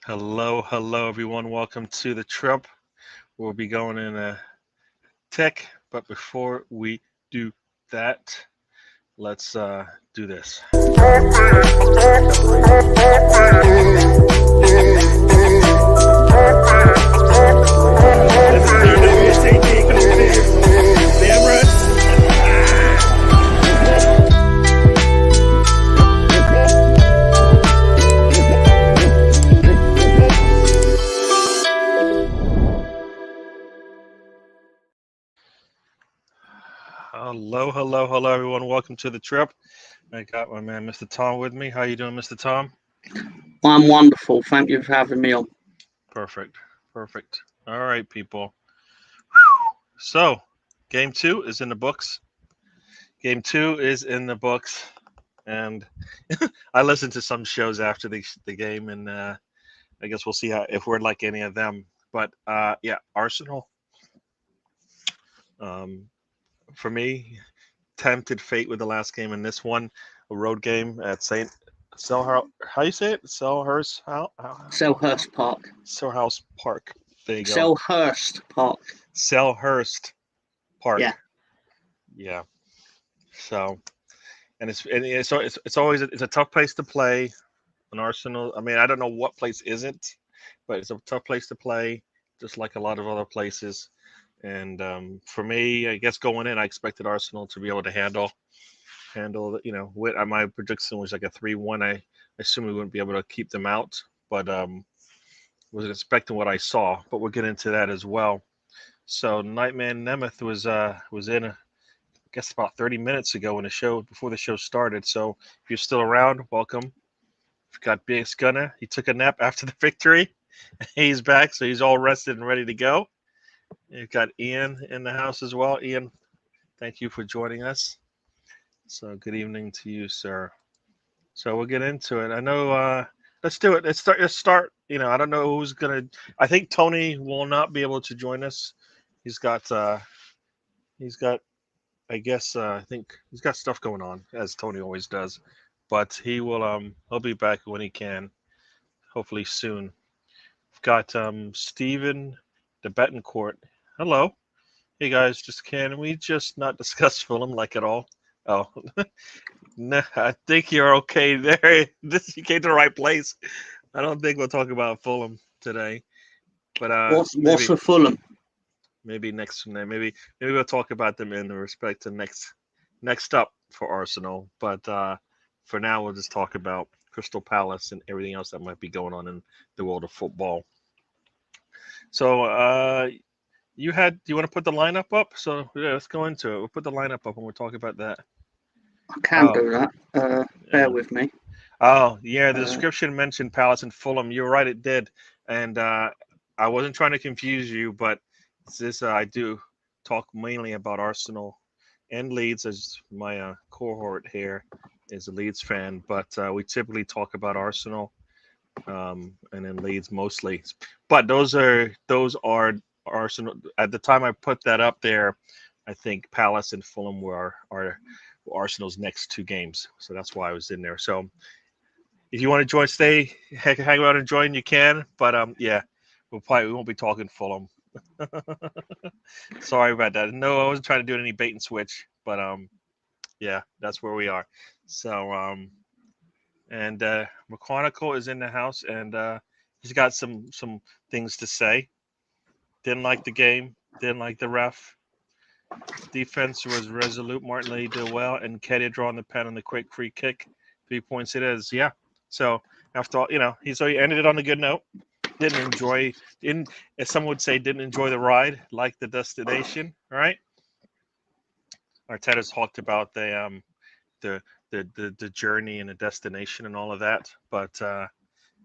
Hello, everyone. Welcome to the trip. We'll be going in a tech, but before we do that, let's do this. This is DWTT coming in. Damn right. Hello, everyone. Welcome to the trip. I got my man, Mr. Tom, with me. How you doing, Mr. Tom? I'm wonderful. Thank you for having me on. Perfect. All right, people. So, game two is in the books. Game two is in the books, and I listened to some shows after the game, and I guess we'll see how if we're like any of them. But yeah, Arsenal. Um, for me, tempted fate with the last game in this one, a road game at Saint Selhurst. How you say it? Selhurst. Selhurst Park. Selhurst Park. There you go. Selhurst Park. Selhurst Yeah. Park. Yeah. So, and it's always it's a tough place to play. An Arsenal. I mean, I don't know what place isn't, but it's a tough place to play, just like a lot of other places. And for me, I guess going in, I expected Arsenal to be able to handle. My prediction was like a 3-1. I assume we wouldn't be able to keep them out, but wasn't expecting what I saw. But we'll get into that as well. So Nightman Nemeth was in, I guess about 30 minutes ago when the show before the show started. So if you're still around, welcome. We've got Big Gunner. He took a nap after the victory. He's back, so he's all rested and ready to go. You've got Ian in the house as well. Ian, thank you for joining us. So good evening to you, sir. So we'll get into it. I know. Let's do it. Let's start. I don't know who's gonna. I think Tony will not be able to join us. He's got. He's got. I guess. I think he's got stuff going on, as Tony always does. But he will. He'll be back when he can. Hopefully soon. We've got Stephen the Betancourt. Hello. Hey guys, just can we just not discuss Fulham like at all? Oh, no, I think you're okay there. You came to the right place. I don't think we'll talk about Fulham today, but What's with Fulham? maybe maybe we'll talk about them in respect to next up for Arsenal. But for now, we'll just talk about Crystal Palace and everything else that might be going on in the world of football. So do you want to put the lineup up? So yeah, let's go into it. We'll put the lineup up and we'll talk about that. I can Oh, do that. Bear yeah. with me. Oh, yeah. The Uh, description mentioned Palace and Fulham. You're right, it did. And I wasn't trying to confuse you, but I do talk mainly about Arsenal and Leeds, as my cohort here is a Leeds fan. But we typically talk about Arsenal and then Leeds mostly. But those are Arsenal. At the time I put that up there, I think Palace and Fulham are Arsenal's next two games. So that's why I was in there. So if you want to join, stay, hang out and join, you can. But yeah, we won't be talking Fulham. Sorry about that. No, I wasn't trying to do any bait and switch, but yeah, that's where we are. So and McConicle is in the house, and he's got some things to say. Didn't like the game. Didn't like the ref. Defense was resolute. Martinelli did well, and Keddy drawing the pen on the quick free kick. 3 points it is. Yeah. So after all, he ended it on a good note. Didn't as some would say, didn't enjoy the ride, like the destination. All right. Arteta's talked about the the journey and the destination and all of that, but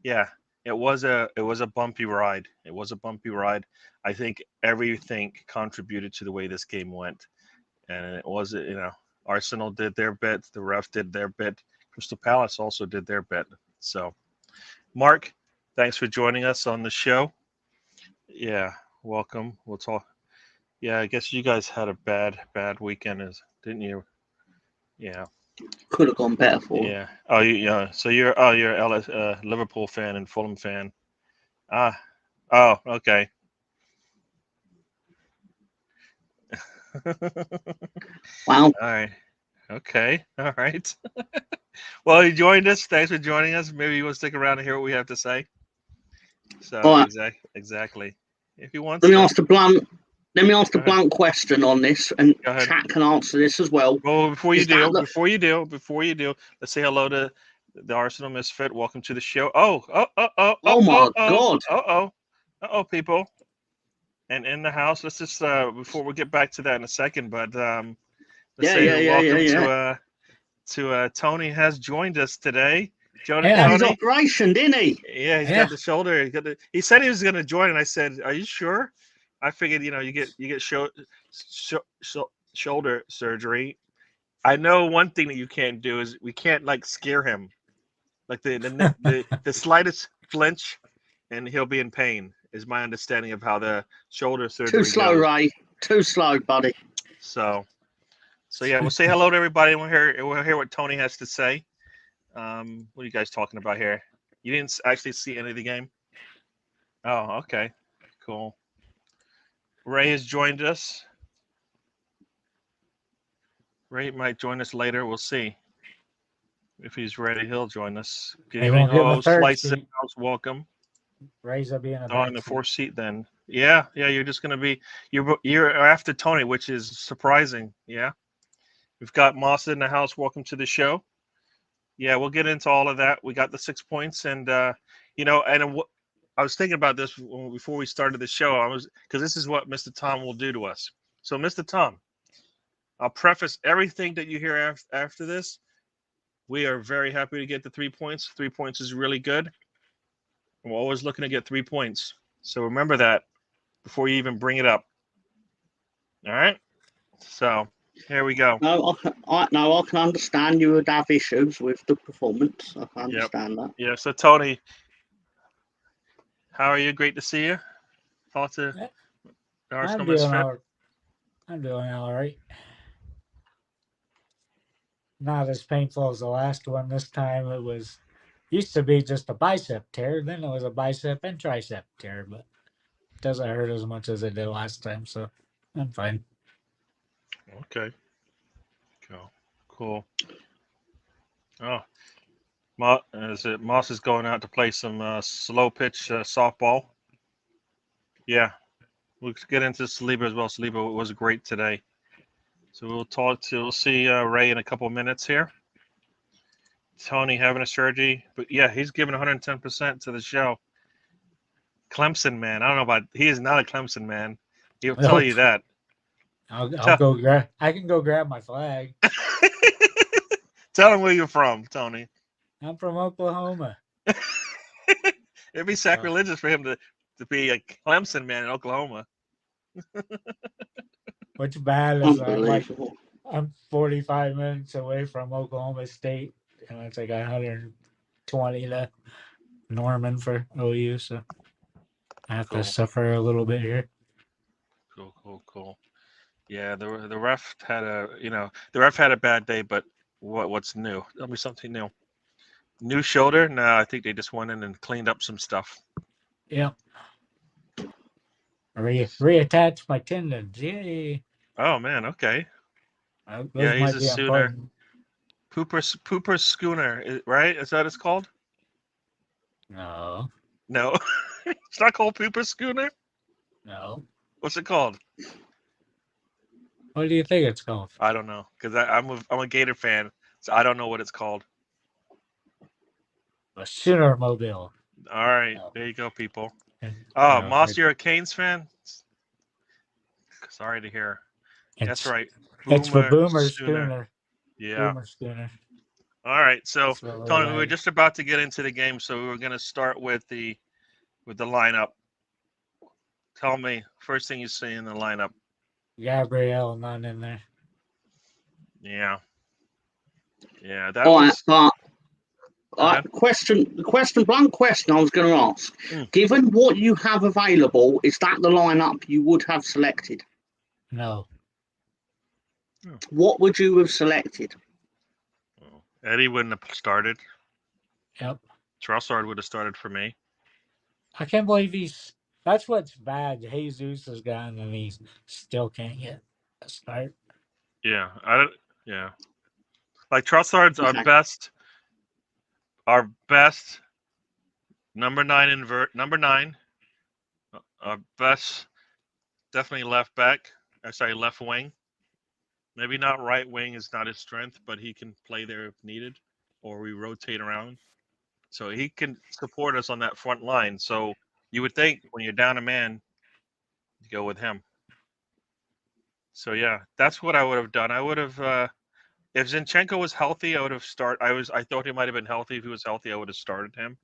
yeah, it was a bumpy ride. It was a bumpy ride. I think everything contributed to the way this game went, and it was Arsenal did their bit, the ref did their bit, Crystal Palace also did their bit. So, Mark, thanks for joining us on the show. Yeah, welcome. We'll talk. Yeah, I guess you guys had a bad weekend, didn't you? Yeah, could have gone better for. yeah. Oh, yeah. So you're a Liverpool fan and Fulham fan. Ah, oh, okay. Wow. All right. Okay. All right. Well, you joined us. Thanks for joining us. Maybe you want to stick around and hear what we have to say. So All right. exactly. If you want Let me to, ask the blunt. Let me ask go the ahead. blunt question on this, and Go ahead. chat can answer this as well. Well, before you Is that do, let's say hello to the Arsenal Misfit. Welcome to the show. Oh my God! People, and in the house. Let's just before we get back to that in a second, but let's Yeah, say yeah, yeah, yeah, welcome yeah. to Tony has joined us today. Had his Tony, operation, didn't he? yeah, he's Yeah. got the shoulder. He said he was going to join, and I said, "Are you sure?" I figured, you get shoulder surgery. I know one thing that you can't do is we can't like scare him, like the slightest flinch, and he'll be in pain. Is my understanding of how the shoulder Too surgery slow, goes. Ray. Too slow, buddy. So yeah, we'll say hello to everybody, and we'll hear what Tony has to say. What are you guys talking about here? You didn't actually see any of the game? Oh, okay, cool. Ray has joined us. Ray might join us later. We'll see if he's ready. He'll join us. Good They evening, won't give him a host. third Slice seat. House, welcome. Ray's will be in a Oh, in back the seat. fourth seat then. Yeah. You're just gonna be you're after Tony, which is surprising. Yeah. We've got Moss in the house. Welcome to the show. Yeah, we'll get into all of that. We got the 6 points, and I was thinking about this before we started the show. Because this is what Mr. Tom will do to us. So, Mr. Tom, I'll preface everything that you hear after this. We are very happy to get the 3 points. 3 points is really good. We're always looking to get 3 points. So remember that before you even bring it up. All right. So here we go. No, I can understand you would have issues with the performance. I can understand that. Yeah. So Tony, how are you? Great to see you. Thoughts of Arsenal Misfit? I'm doing all right. Not as painful as the last one. This time it was used to be just a bicep tear, then it was a bicep and tricep tear, but it doesn't hurt as much as it did last time, so I'm fine. Okay. Cool. Oh, Moss is going out to play some slow pitch softball. Yeah, we'll get into Saliba as well. Saliba was great today. So we'll see Ray in a couple of minutes here. Tony having a surgery, but yeah, he's giving 110% to the show. Clemson man, I don't know about. He is not a Clemson man. He'll tell you that. I'll go grab. I can go grab my flag. Tell him where you're from, Tony. I'm from Oklahoma. It'd be sacrilegious for him to be a Clemson man in Oklahoma. Which bad is Unbelievable. I'm 45 minutes away from Oklahoma State, and it's like 120 to Norman for OU, so I have to suffer a little bit here. Cool. Yeah, the ref had a bad day, but what's new? There'll be something new. New shoulder? No, I think they just went in and cleaned up some stuff. Yeah. Reattach my tendons. Yay. Oh man, okay. Those Yeah, he's might a be Sooner. important. Pooper Schooner, right? Is that what it's called? No. It's not called Pooper Schooner. No. What's it called? What do you think it's called? I don't know, because I'm a Gator fan, so I don't know what it's called. A Sooner Mobile. All right, there you go, people. Oh, Moss, you're a Canes fan? Sorry to hear. That's right. It's for Boomer Schooner. Yeah. Boomer Schooner. All right. So, Tony, we were like. just about to get into the game, so we were going to start with the lineup. Tell me, first thing you see in the lineup. Gabriel not in there. Yeah. That was. Blunt question I was going to ask. Given what you have available, is that the lineup you would have selected? No. What would you have selected? Eddie wouldn't have started. Yep. Trossard would have started for me. I can't believe he's. That's what's bad. Jesus has gone and he still can't get a start. Yeah, I don't. Yeah, like Trossard's our best number 9 number 9, our best definitely left back. Sorry, left wing. Maybe not right wing is not his strength, but he can play there if needed, or we rotate around. So he can support us on that front line. So you would think when you're down a man, you go with him. So yeah, that's what I would have done. I would have if Zinchenko was healthy, I would have I thought he might have been healthy. If he was healthy, I would have started him.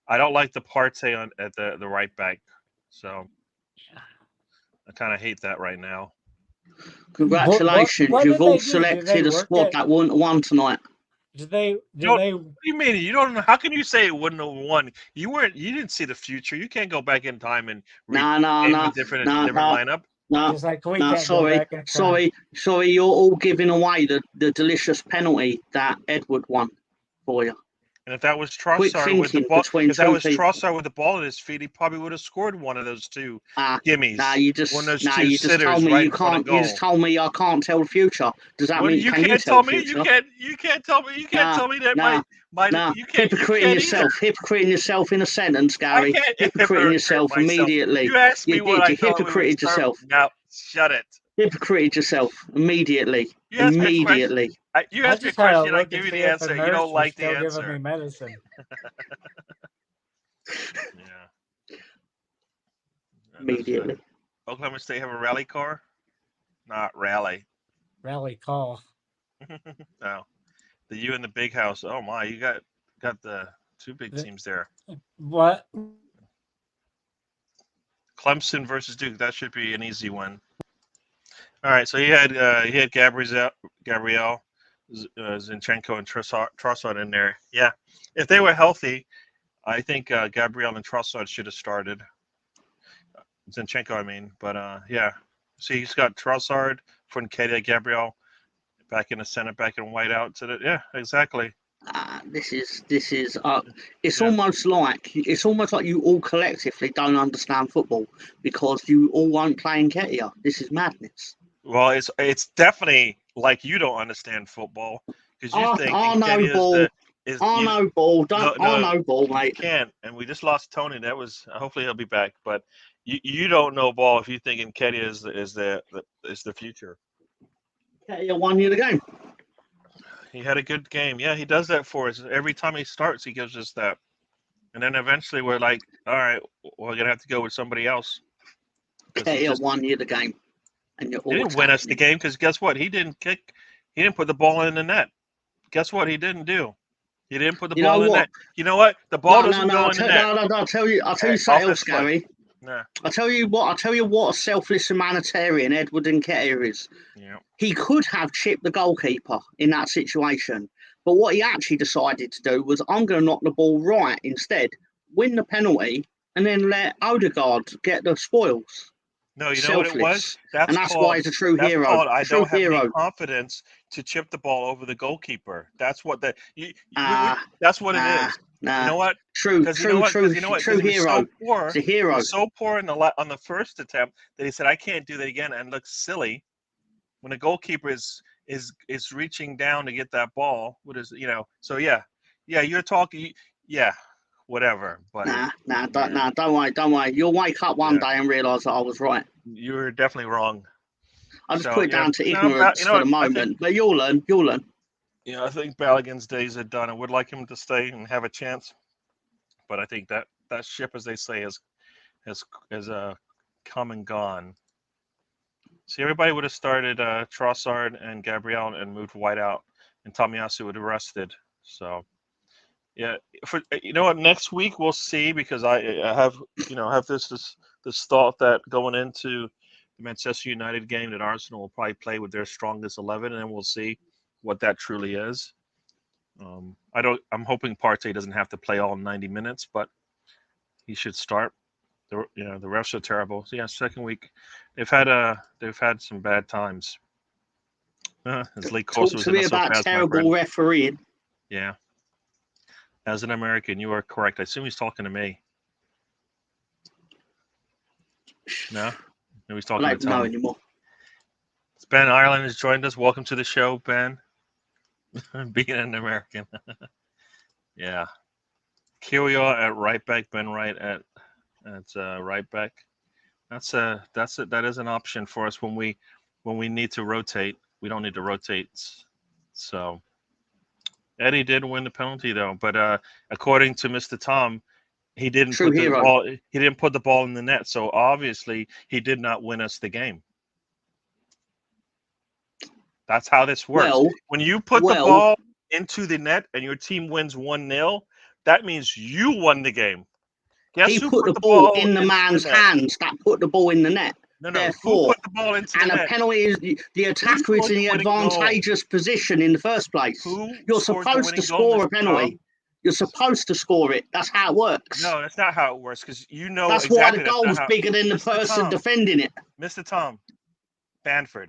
I don't like the Partey at the right back. So I kind of hate that right now. Congratulations, what you've did all they do? Did they selected a work squad it? that wouldn't have won tonight. Did they? What do you mean? You don't know? How can you say it wouldn't have won? You didn't see the future. You can't go back in time and a different lineup. Just like we can't sorry, go back in time. sorry. You're all giving away the delicious penalty that Edward won for you. And if that was Trossard with the ball, Trossard with the ball at his feet, he probably would have scored one of those two gimmies. You just told me you can't. You just told me I can't tell the future. Does that mean you can can't tell me? You can't tell me. You can't tell me that hypocrite yourself. Hypocrite yourself in a sentence, Gary. Hypocrite yourself immediately. You asked me what I thought. Hypocrite yourself. Now shut it. Hypocrite yourself immediately. Immediately. You asked me a question. I give you the answer. You don't like the answer. Giving me medicine. Yeah. Immediately. Oklahoma State have a rally car? Not rally. Rally call. No. The U in the big house. Oh my, you got the two big teams there. What? Clemson versus Duke. That should be an easy one. All right, so he had Gabriel, Zinchenko, and Trossard in there. Yeah, if they were healthy, I think Gabriel and Trossard should have started. Zinchenko, I mean, but yeah. See, he's got Trossard, Fonketia, Gabriel back in the center, back in whiteout. Yeah, exactly. This is it's almost like you all collectively don't understand football because you all won't play in Nketiah. This is madness. Well, it's definitely like you don't understand football because you think I know ball. I know ball. I know ball, mate. You can't. And we just lost Tony. That was hopefully he'll be back. But you don't know ball if you think Nketiah is the future. Nketiah won you the game. He had a good game. Yeah, he does that for us. Every time he starts, he gives us that. And then eventually we're like, all right, we're going to have to go with somebody else. Nketiah won you the game. And he didn't win us the game because guess what? He didn't put the ball in the net. Guess what he didn't do? He didn't put the ball in the net. You know what? The ball doesn't go in the net. No, I'll tell you something else, Gary. Nah. I'll tell you what a selfless humanitarian Edward Nketiah is. Yeah. He could have chipped the goalkeeper in that situation. But what he actually decided to do was, I'm going to knock the ball right instead, win the penalty, and then let Odegaard get the spoils. No, you know what it was? That's why he's a true hero. I don't have any confidence to chip the ball over the goalkeeper. That's what that's what it is. Nah. You know what? True hero. He's a hero. He was so poor on the first attempt that he said, "I can't do that again," and looks silly when the goalkeeper is reaching down to get that ball. So yeah, you're talking. Yeah. Whatever, but don't worry. You'll wake up one day and realise that I was right. You were definitely wrong. I'll just put it down to ignorance for the moment, but you'll learn. Yeah, I think Balogun's days are done. I would like him to stay and have a chance, but I think that ship, as they say, has come and gone. See, everybody would have started Trossard and Gabriel and moved White out, and Tomiyasu would have rested. So. Yeah, next week we'll see because I have this thought that going into the Manchester United game that Arsenal will probably play with their strongest 11, and then we'll see what that truly is. I'm hoping Partey doesn't have to play all 90 minutes, but he should start. The refs are terrible. So yeah, second week they've had some bad times. As Lee Talk to me about terrible refereeing. Yeah. As an American, you are correct. I assume he's talking to me. No, nobody's I talking don't to even know Tom. anymore. Ben Ireland has joined us. Welcome to the show, Ben. Being an American. Yeah. Kirill at right back, Ben Wright at right back. That is an option for us when we need to rotate. We don't need to rotate. So Eddie did win the penalty though, but according to Mr. Tom, he didn't True put the hero. ball. He didn't put the ball in the net. So obviously, he did not win us the game. That's how this works. Well, When you put the well, ball into the net and your team wins 1-0, that means you won the game. Guess he who put the ball in the into man's the net? hands that put the ball in the net. No. Who Therefore, put the ball into and the a net? penalty is the attacker is scored in the the winning goal? advantageous position in the first place. Who You're scored the supposed to winning goal, score a Mr. penalty. Tom? You're supposed to score it. That's how it works. No, that's not how it works because you know That's exactly why the that's not goal's how. bigger than the Mr. person Tom. defending it. Mr. Tom, Banford.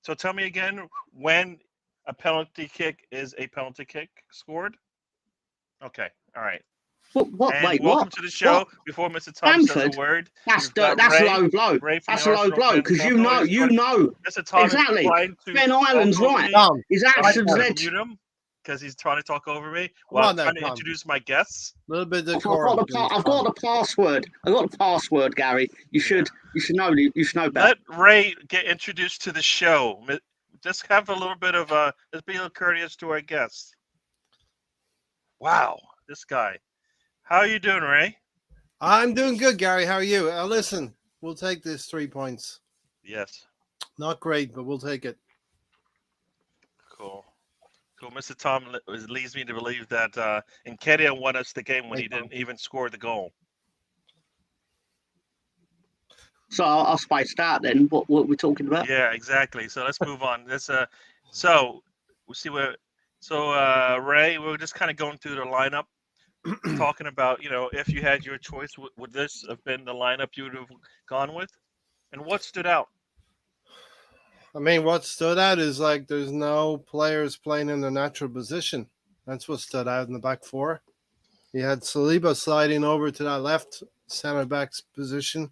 So tell me again when a penalty kick is a penalty kick scored. Okay, all right. What? And Wait, welcome what? to the show. What? Before Mr. Tom says Bamford? a word, That's we've got that's Ray, low blow. Ray from That's the a low Arsenal blow fan because club. you know Mr. Tom exactly. is trying to Ben talk Ireland's over right. me. Tom, His I actions have to led. mute him because he's trying to talk over me Come while on I'm now, trying to Tom. introduce my guests. A little bit of I've decorum. got the password. I got the password, Gary. You should know. You should know better. Let Ray get introduced to the show. Just have a little bit of let's be a little courteous to our guests. Wow, this guy. How are you doing, Ray? I'm doing good, Gary. How are you? Listen, we'll take this 3 points. Yes. Not great, but we'll take it. Cool. Mr. Tom leads me to believe that Nketiah won us the game when he didn't even score the goal. So I'll spice that then. What we're talking about? Yeah, exactly. So let's move on. So we'll see where. So Ray, we're just kind of going through the lineup, talking about if you had your choice, would this have been the lineup you would have gone with, and what stood out? I mean, what stood out is like there's no players playing in their natural position. That's what stood out in the back four. You had Saliba sliding over to that left center back's position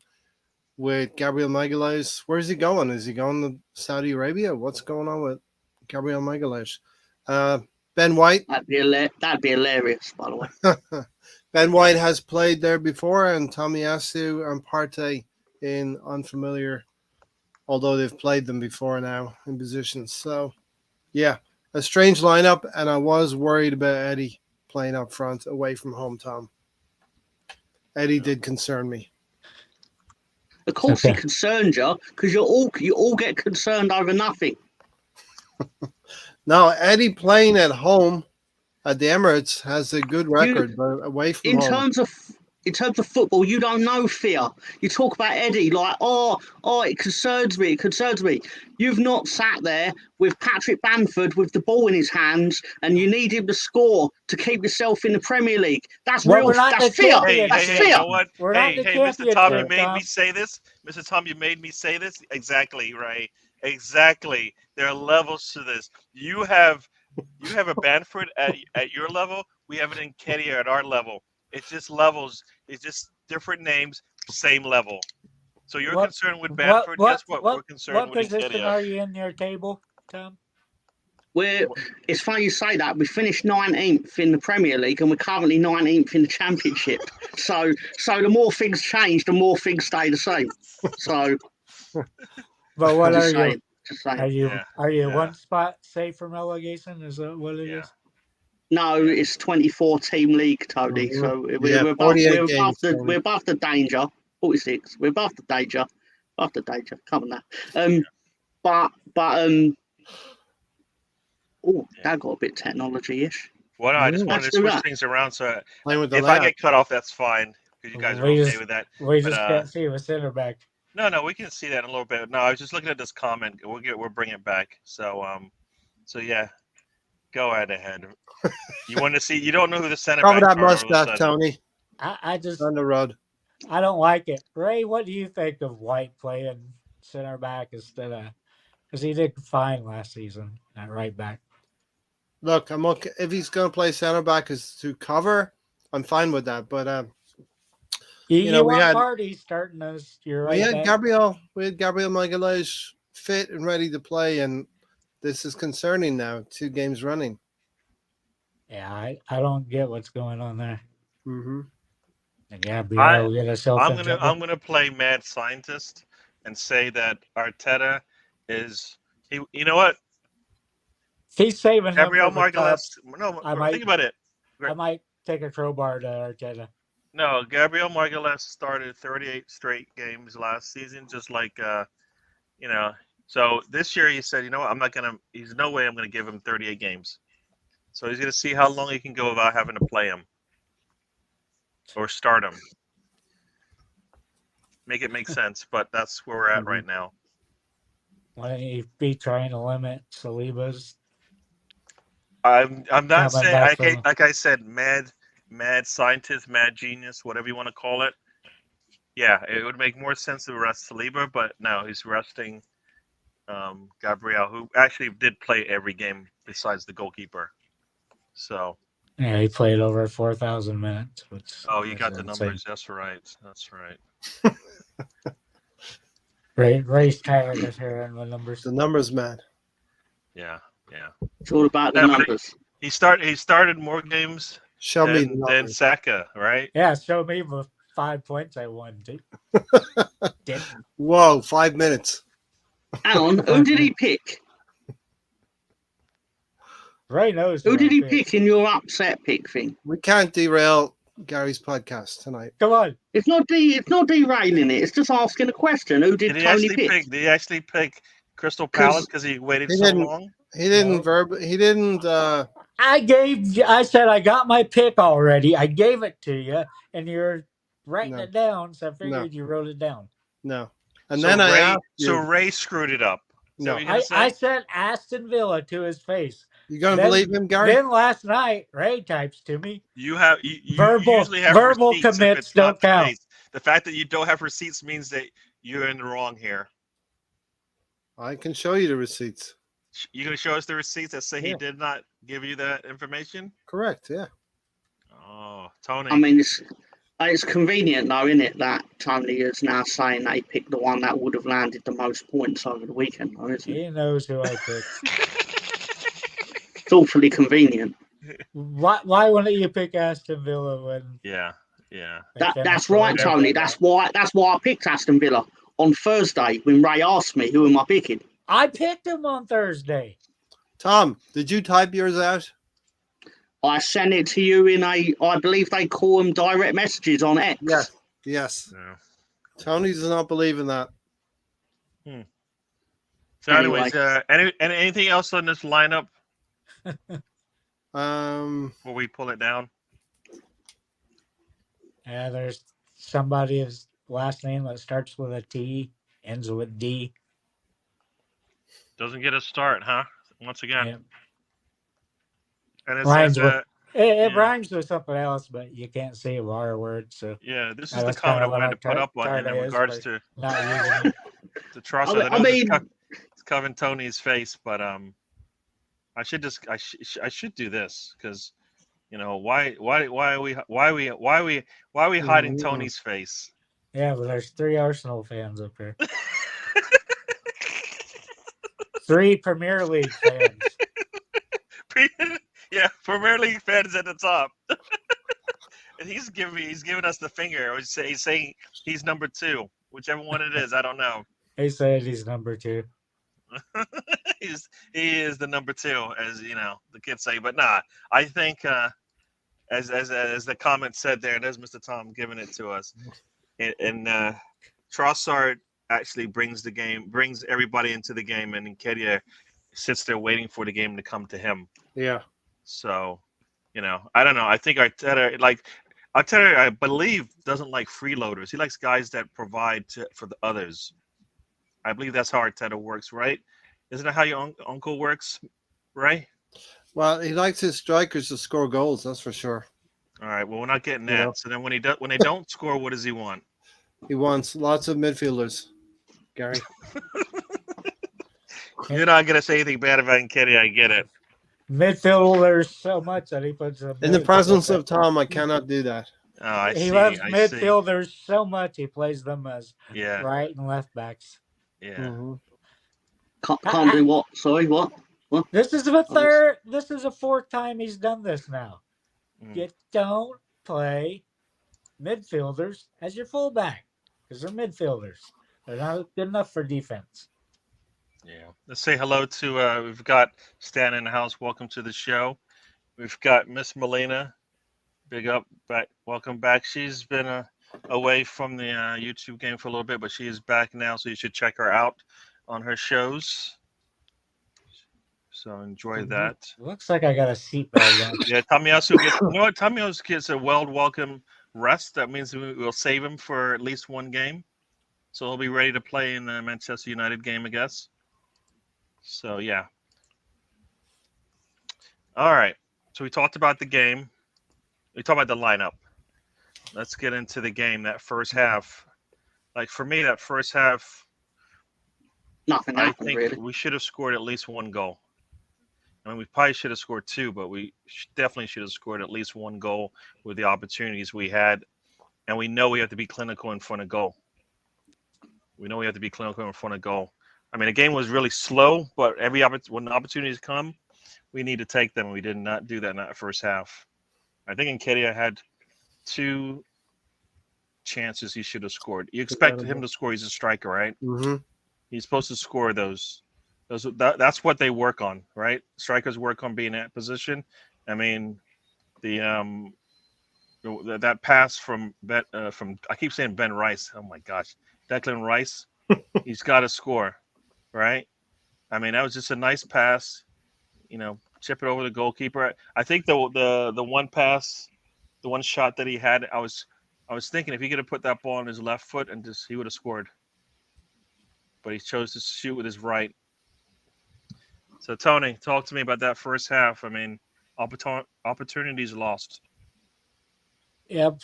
with Gabriel Magalhaes. Where's he going? Is he going to Saudi Arabia? What's going on with Gabriel Magalhaes? Ben White. That'd be hilarious, by the way. Ben White has played there before, and Tomiyasu and Partey in unfamiliar, although they've played them before now in positions. So, yeah, a strange lineup, and I was worried about Eddie playing up front away from home, Tom. Eddie did concern me. Of course, he concerned you because you all get concerned over nothing. Now, Eddie playing at home at the Emirates has a good record, but away from home. In terms of football, you don't know fear. You talk about Eddie like, oh, it concerns me. It concerns me. You've not sat there with Patrick Bamford with the ball in his hands, and you need him to score to keep yourself in the Premier League. That's real. That's fear. That's fear. You know what? Hey, Mr. Tom, you made Tom. me say this. Mr. Tom, you made me say this. Exactly, right? Exactly. There are levels to this. You have a Bamford at your level. We have an Nketiah at our level. It's just levels. It's just different names, same level. So you're concerned with Bamford. Guess what? We're concerned with Nketiah. What position are you in your table, Tom? It's funny you say that. We finished 19th in the Premier League, and we're currently 19th in the Championship. So the more things change, the more things stay the same. So, but what are saying, you? Just saying. Are you one spot safe from relegation? Is that what it is? No, it's 24 team league, Tony. So we're above the danger. 46. We're above the danger. Above the danger. Come on now. That got a bit technology-ish. Well, no, I just wanted to switch things around. So if I get cut off, that's fine because you guys are okay with that. We just can't see a center back. No, we can see that in a little bit. No, I was just looking at this comment. We'll bring it back. So yeah, go ahead. You want to see? You don't know who the center back is. Cover that mustache, Tony. I just on the road. I don't like it. Ray, what do you think of White playing center back instead of? Because he did fine last season at right back. Look, I'm okay if he's going to play center back as to cover. I'm fine with that, but You we want had parties starting us. You're right. we had Matt. Gabriel Magalhaes fit and ready to play, and this is concerning now. 2 games running. Yeah, I don't get what's going on there. Mm-hmm. And Gabrielle will get herself I'm in gonna trouble. play mad scientist and say that Arteta is he. You know what? He's saving them Gabriel for the cup. Margulies. No, I might think about it. I might take a crowbar to Arteta. No, Gabriel Margulies started 38 straight games last season, just like you know. So this year he said, you know what? I'm not gonna. He's no way I'm gonna give him 38 games. So he's gonna see how long he can go without having to play him or start him. Make it make sense, but that's where we're at right now. Why don't you be trying to limit Saliba's? I'm not Coming saying back from- like I said, mad scientist, mad genius, whatever you want to call it. Yeah, it would make more sense to rest Saliba, but no, he's resting Gabriel, who actually did play every game besides the goalkeeper. So Yeah, he played over 4,000 minutes. Which you got the numbers. That's right. Ray's tired of hearing the numbers. The numbers, man. Yeah. It's all about the Yeah, but numbers. He started more games Show me the than numbers. Saka, right? Yeah, show me the 5 points I won, too. Whoa, 5 minutes. Hang on, who did he pick? Ray knows. Who did he pick in your upset pick thing? We can't derail Gary's podcast tonight. Come on. It's not derailing it. It's just asking a question. Who did Did he Tony actually pick? Did he actually pick Crystal Palace because he waited he so didn't. long? He didn't No. He didn't. I said I got my pick already. I gave it to you, and you're writing No. it down, so I figured No. you wrote it down. No. And So then I Ray, asked you. so Ray screwed it up. Is that No. what you're gonna say? I said Aston Villa to his face. You gonna Then- believe him, Gary? Then last night, Ray types to me. You have you Verbal- usually have verbal receipts if commits it's not don't the count. case. The fact that you don't have receipts means that you're in the wrong here. I can show you the receipts. You gonna show us the receipts that say he Yeah. did not give you that information? Correct. Yeah. Oh, Tony. I mean, it's convenient though, isn't it, that Tony is now saying they picked the one that would have landed the most points over the weekend, though, isn't it? He knows who I picked. It's awfully convenient. Why wouldn't you pick Aston Villa when? yeah. they That's finished right, whatever Tony. they That's got? why I picked Aston Villa on Thursday when Ray asked me who am I picking. I picked him on Thursday. Tom, did you type yours out? I sent it to you in I believe they call them direct messages on X. Yes. Yes. Yeah. Tony does not believe in that. So, anyways, anything else on this lineup before we pull it down? Yeah, there's somebody's last name that starts with a T, ends with D. Doesn't get a start, huh? Once again. Yeah. And it Rhymes says, with- It Yeah. rhymes with something else, but you can't say a R word, so yeah, this is Yeah, the that's comment I kinda what wanted to put our up on in target is, regards but- to not using it. the trust. I mean, It's covering Tony's face, but I should do this because why are we hiding Tony's face? Yeah, but there's 3 Arsenal fans up here. 3 Premier League fans. Yeah, Premier League fans at the top. And he's giving us the finger. He's saying he's number 2, whichever one it is. I don't know. He said he's number 2. He is the number 2, as the kids say. But nah, I think as the comment said there, and there's Mr. Tom giving it to us, and Trossard actually brings everybody into the game, and Nketiah sits there waiting for the game to come to him. Yeah. So, I don't know. I think Arteta, I believe, doesn't like freeloaders. He likes guys that provide for the others. I believe that's how Arteta works, right? Isn't that how your uncle works, right? Well, he likes his strikers to score goals. That's for sure. All right. Well, we're not getting that. Yeah. So then when they don't score, what does he want? He wants lots of midfielders. Gary. You're not gonna say anything bad about Nketiah. I get it. Midfielders so much that he puts them In the presence of Tom, I cannot do that. I He see. loves I see. midfielders so much he plays them as Yeah. right and left backs. Yeah. Mm-hmm. Can't do what? Sorry, what? What? This is the third. This is the fourth time he's done this now. Mm. You don't play midfielders as your fullback because they're midfielders. They're not good enough for defense. Yeah. Let's say hello to. We've got Stan in the house. Welcome to the show. We've got Miss Melina. Big up, back. Welcome back. She's been away from the YouTube game for a little bit, but she is back now. So you should check her out on her shows. So enjoy that. Looks like I got a seatbelt on. Yeah, Tomiyasu gets. You know what? Tomiyasu gets a welcome rest. That means we'll save him for at least one game, so he'll be ready to play in the Manchester United game, I guess. So yeah. All right. So we talked about the game. We talked about the lineup. Let's get into the game. That first half. Like for me, that first half, Nothing I happened think really. we should have scored at least one goal. I mean, we probably should have scored two, but we definitely should have scored at least one goal with the opportunities we had. And we know we have to be clinical in front of goal. We know we have to be clinical in front of goal. I mean, the game was really slow, but when the opportunities come, we need to take them. We did not do that in that first half. I think Nketiah had 2 chances he should have scored. You expect him to score. He's a striker, right? Mm-hmm. He's supposed to score those. That's what they work on, right? Strikers work on being in that position. I mean, that pass from I keep saying Ben Rice. Oh my gosh, Declan Rice. He's got to score, right? I mean, that was just a nice pass. Chip it over the goalkeeper. I think the one pass, the one shot that he had, I was thinking if he could have put that ball on his left foot and he would have scored. But he chose to shoot with his right. So Tony, talk to me about that first half. I mean, opportunities lost. Yep,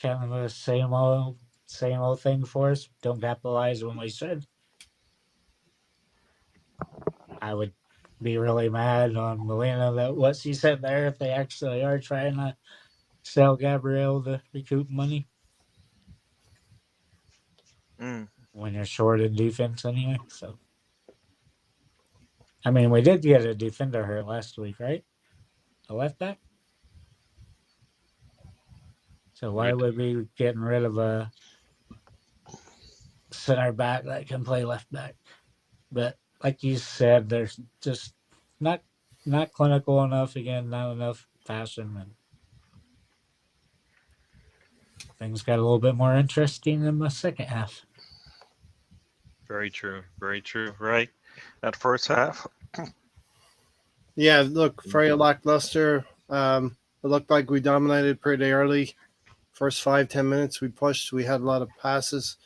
kind of the same old thing for us. Don't capitalize when we should. I would be really mad on Melina that what she said there if they actually are trying to sell Gabriel to recoup money. When you're short in defense anyway. So, I mean, we did get a defender hurt last week, right? A left back. So why would we be getting rid of a center back that can play left back? But like you said, there's just not clinical enough. Again, not enough passion, and things got a little bit more interesting in the second half. Very true. Very true. Right. That first half. Yeah, look, very lackluster. It looked like we dominated pretty early. First 5-10 minutes, we pushed. We had a lot of passes.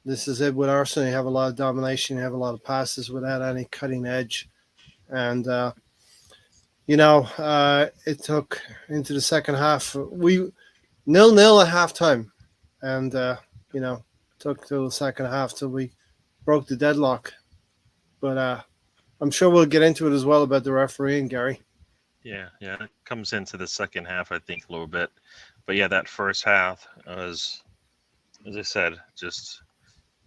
This is it with Arsenal. You have a lot of domination. You have a lot of passes without any cutting edge. And, it took into the second half. We 0-0 at halftime. And, took till the second half till we broke the deadlock. But I'm sure we'll get into it as well about the refereeing, Gary. Yeah, it comes into the second half, I think, a little bit. But yeah, that first half was, as I said, just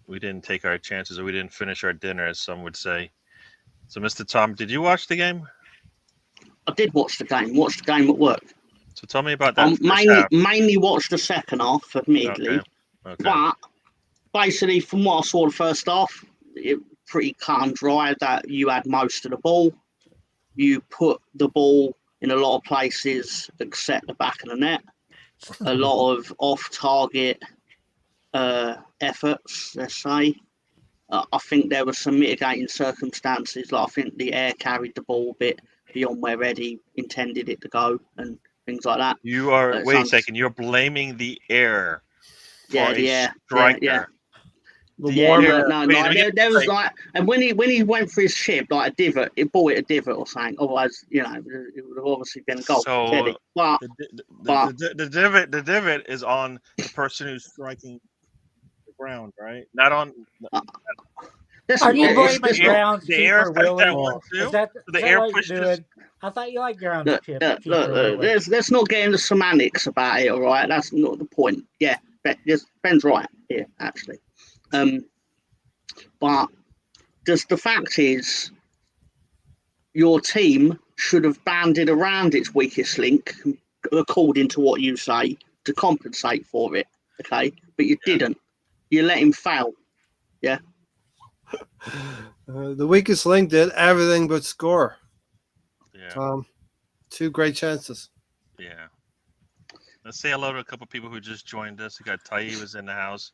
we didn't take our chances or we didn't finish our dinner, as some would say. So, Mr. Tom, did you watch the game? I did watch the game. Watched the game at work. So tell me about that first half. Mainly watched the second half, admittedly. Okay. But basically, from what I saw the first half, it pretty cut and dry that you had most of the ball. You put the ball in a lot of places except the back of the net. A lot of off-target efforts, let's say. I think there were some mitigating circumstances. Like I think the air carried the ball a bit beyond where Eddie intended it to go and things like that. You are, wait a second, you're blaming the air for a striker. Yeah. There was like, and when he went for his chip, like a divot, it bought it a divot or something. Otherwise, it would have obviously been a goal. So but the divot is on the person who's striking the ground, right? Not on. That's, Are you it's, blaming it's not, groundskeeper The air started that Willie? one too. Is that The air what you're pushed doing? I thought you liked groundskeeper look, Willie. let's not get into semantics about it, all right? That's not the point. Yeah, Ben's right here, actually. But just the fact is, your team should have banded around its weakest link, according to what you say, to compensate for it, okay? But you didn't. You let him fail. Yeah. The weakest link did everything but score. Yeah. 2 great chances. Yeah. Let's say hello to a couple people who just joined us. We got Tai was in the house.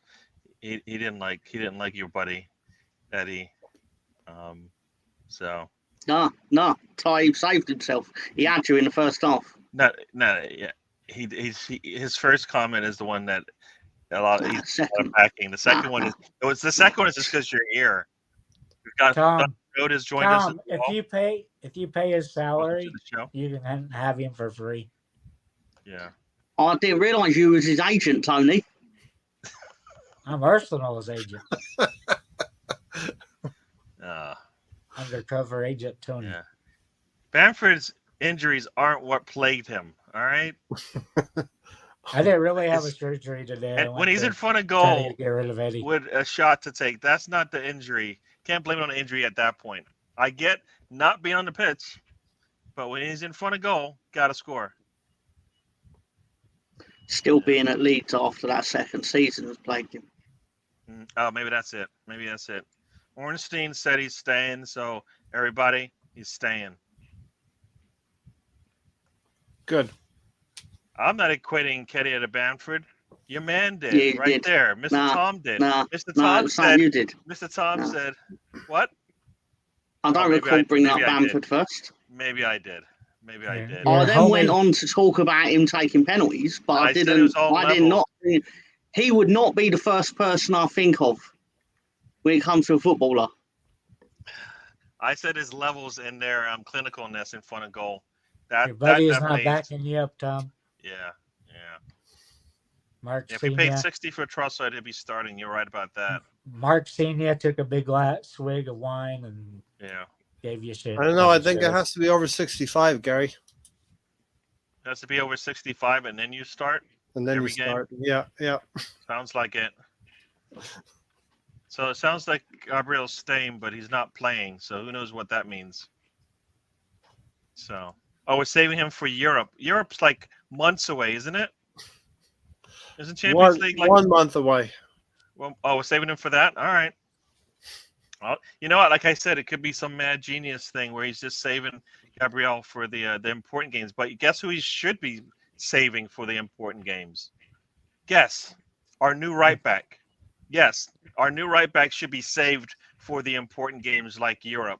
He didn't like your buddy, Eddie. So. No. Ty saved himself. He had you in the first half. No, yeah. His first comment is the one that a lot of he's unpacking. The second one is the second one is just because you're here. We've got Tom has joined us. Tom, if you pay his salary, show. you can have him for free. Yeah. I didn't realise you was his agent, Tony. I'm Arsenal's agent. Undercover agent Tony. Yeah. Bamford's injuries aren't what plagued him. All right. I didn't really have a surgery today. And when he's in front of goal get rid of Eddie. with a shot to take, that's not the injury. Can't blame it on the injury at that point. I get not being on the pitch, but when he's in front of goal, got to score. Still being at Leeds after that second season has plagued him. Oh, maybe that's it. Ornstein said he's staying, so everybody, he's staying. Good. I'm not equating Kedia to Bamford. Your man did there. Mr. Tom did. Mr. Tom said. You did. Mr. Tom said, "What?" I don't recall bringing up Bamford first. Maybe I did. I then went on to talk about him taking penalties, but I didn't. I did not. He would not be the first person I think of when it comes to a footballer. I said his levels in their clinicalness in front of goal. Your buddy is not backing you up, Tom. Yeah. Mark if he paid 60 for Trossard, he'd be starting. You're right about that. Mark Senior took a big swig of wine and gave you shit. I don't know. I think it has to be over 65, Gary. It has to be over 65, and then you start. And then you start. Yeah. Sounds like it. So it sounds like Gabriel's staying, but he's not playing. So who knows what that means? So, we're saving him for Europe. Europe's like months away, isn't it? Isn't Champions League like 1 month away? Well, we're saving him for that. All right. Well, you know what? Like I said, it could be some mad genius thing where he's just saving Gabriel for the important games. But guess who he should be saving for the important games? Guess. Our new right back. Yes, our new right back should be saved for the important games like Europe.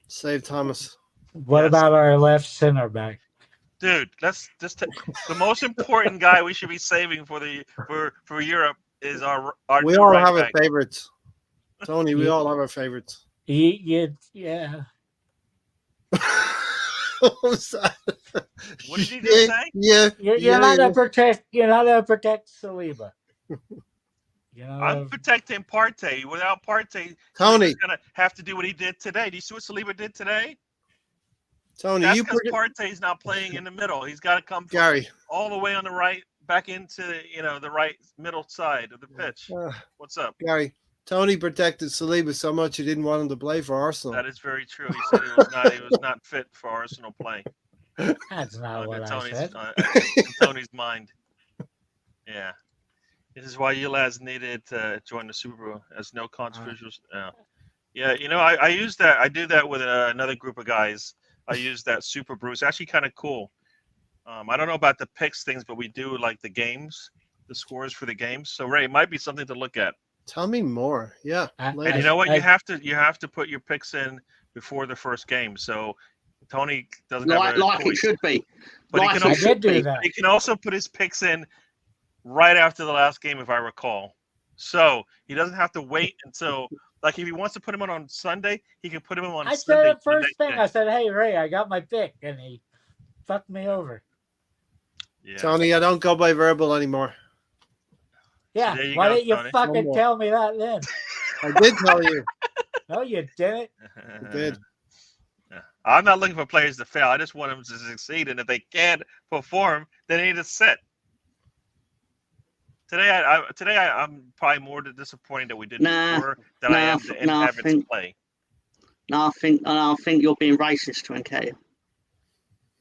Save Thomas. What about our left center back? Dude, let's just the most important guy we should be saving for Europe is our we all have our favorites. Tony, we all have our favorites. What did you just say? Yeah. You're not gonna protect Saliba. I'm protecting Partey. Without Partey, Tony, he's gonna have to do what he did today. Do you see what Saliba did today? Tony, that's because Partey's not playing in the middle. He's got to come all the way on the right, back into the right middle side of the pitch. What's up, Gary? Tony protected Saliba so much he didn't want him to play for Arsenal. That is very true. He said he was not fit for Arsenal play. That's not what I said. In Tony's mind. Yeah. This is why you lads needed to join the Super Bowl as no controversial. Yeah, I use that. I do that with another group of guys. I use that Super Brew. It's actually kind of cool. I don't know about the picks things, but we do like the games, the scores for the games. So Ray, it might be something to look at. Tell me more. Yeah. And you know what? You have to put your picks in before the first game. So Tony doesn't have like it should be. But like he can do that. He can also put his picks in right after the last game, if I recall. So he doesn't have to wait until, like, if he wants to put him on Sunday, he can put him on Sunday. I said the first thing. I said, "Hey Ray, I got my pick," and he fucked me over. Yeah. Tony, I don't go by verbal anymore. Yeah, so why didn't you fucking tell me that then? I did tell you. No, you didn't. I did. I'm not looking for players to fail. I just want them to succeed, and if they can't perform, then they need to sit. Today, I'm probably more disappointed that we didn't score than I am to have it play. No, I think you're being racist to Nkea.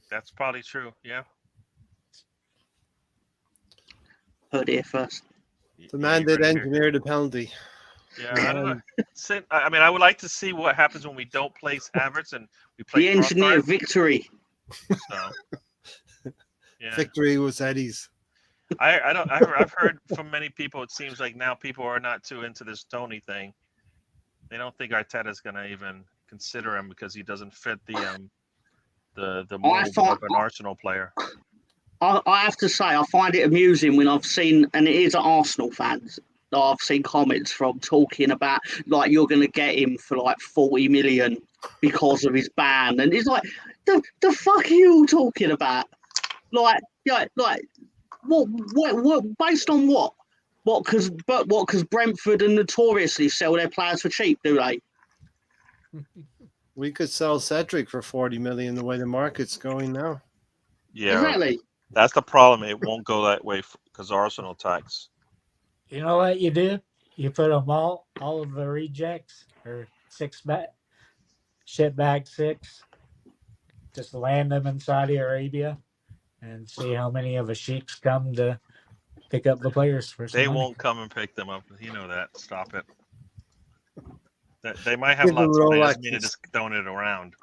That's probably true. Yeah. Heard it here first. The man did engineer the penalty. Yeah, I don't know. I mean, I would like to see what happens when we don't place Havertz and we play The engineer victory. So, yeah. Victory was Eddie's. I've heard from many people. It seems like now people are not too into this Tony thing. They don't think Arteta's going to even consider him because he doesn't fit the mold of an Arsenal player. I have to say, I find it amusing when I've seen, and it is Arsenal fans, I've seen comments from talking about like you're going to get him for like 40 million because of his ban, and it's like the fuck are you all talking about? Like what based on what? Because Brentford and notoriously sell their players for cheap, do they? We could sell Cedric for 40 million the way the market's going now. Yeah, exactly. That's the problem. It won't go that way because Arsenal tax. You know what you do? You put them all of the rejects or shit bag 6. Just land them in Saudi Arabia and see how many of the sheiks come to pick up the players for some They money. won't come and pick them up. You know that. Stop it. They might have lots of money. Doesn't mean to just throwing it around.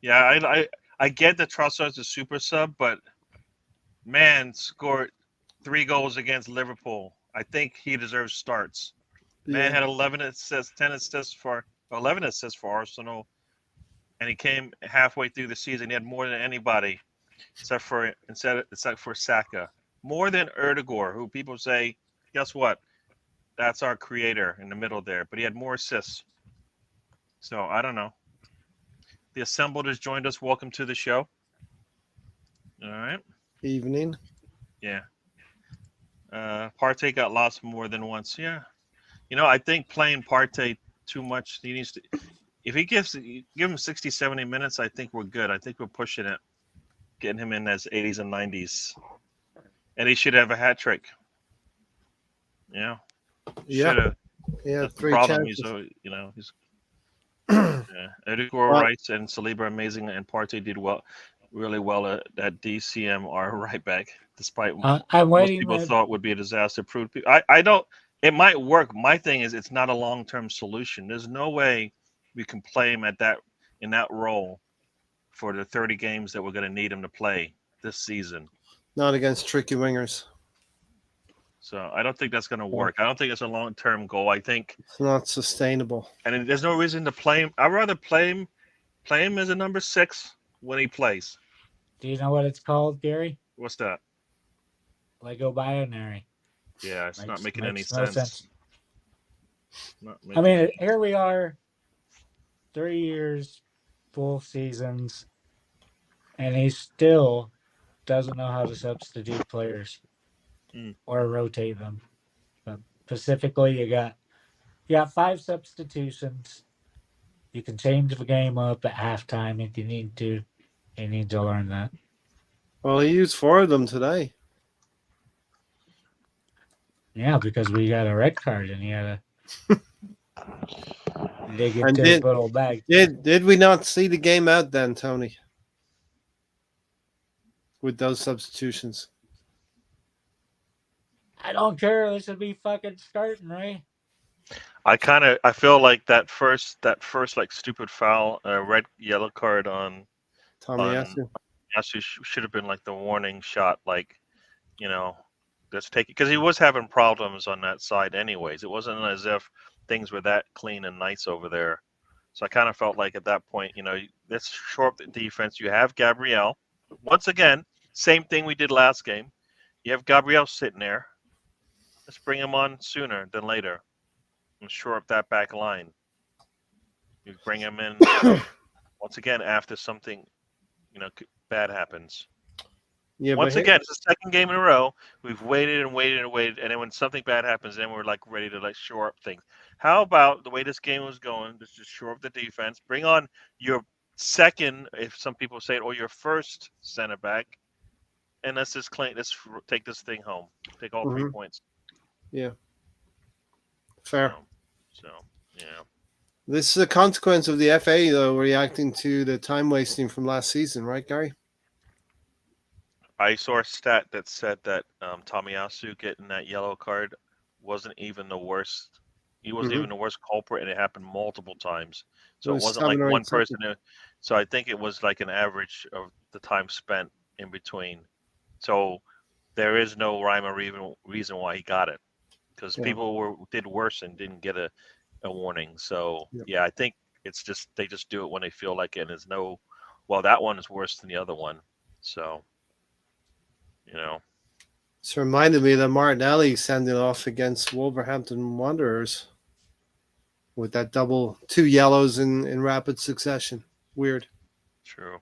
Yeah, I get that Trossard's a super sub, but man scored 3 goals against Liverpool. I think he deserves starts. Man had 11 assists, 10 assists for 11 assists for Arsenal, and he came halfway through the season. He had more than anybody, except for Saka, more than Erdegaard, who people say, guess what? That's our creator in the middle there, but he had more assists. So I don't know. The assembled has joined us. Welcome to the show. All right. Evening. Yeah. Partey got lost more than once. Yeah. You know, I think playing Partey too much, he needs to. If he give him 60, 70 minutes, I think we're good. I think we're pushing it, getting him in as 80s and 90s, and he should have a hat trick. Yeah. Yeah. Yeah. 3 problem. chances. He's Erdegaard, Rice, and Saliba are amazing, and Partey did really well at DCM are right back, despite I'm most waiting. people thought would be a disaster. I don't. It might work. My thing is, it's not a long-term solution. There's no way we can play him in that role for the 30 games that we're going to need him to play this season. Not against tricky wingers. So I don't think that's going to work. I don't think it's a long-term goal. I think it's not sustainable. And there's no reason to play him. I'd rather play him as a number 6 when he plays. Do you know what it's called, Gary? What's that? Lego binary. Yeah, it's not making any sense. I mean, here we are, 3 years, full seasons, and he still doesn't know how to substitute players or rotate them. But specifically, you got 5 substitutions. You can change the game up at halftime if you need to. You need to learn that. Well, he used 4 of them today. Yeah, because we got a red card and he had to dig into his little bag. Did we not see the game out then, Tony? With those substitutions. I don't care. This should be fucking starting, right? I feel like that first like stupid foul, red yellow card on Tomiyasu. Yasu should have been like the warning shot, like, let's take it, because he was having problems on that side anyways. It wasn't as if things were that clean and nice over there. So I kind of felt like at that point, let's shore up the defense. You have Gabriel. Once again, same thing we did last game. You have Gabriel sitting there. Let's bring him on sooner than later and shore up that back line. You bring him in once again after something, bad happens. Yeah, Once but again, it's the second game in a row. We've waited and waited and waited, and then when something bad happens, then we're like ready to like shore up things. How about the way this game was going? Let's just shore up the defense. Bring on your second, if some people say it, or your first center back, and let's just take this thing home. Take all 3 points. yeah, fair. So yeah. This is a consequence of the FA though reacting to the time wasting from last season, right, Gary? I saw a stat that said that Tomiyasu getting that yellow card wasn't even the worst. He wasn't even the worst culprit, and it happened multiple times. So it was wasn't like 7 or 8 one person. seconds. So I think it was like an average of the time spent in between. So there is no rhyme or reason why he got it, because people did worse and didn't get a warning. So yeah, I think it's just they just do it when they feel like it. And there's no, well, that one is worse than the other one. So. It's reminded me that Martinelli sending off against Wolverhampton Wanderers with that 2 yellows in rapid succession. Weird. True.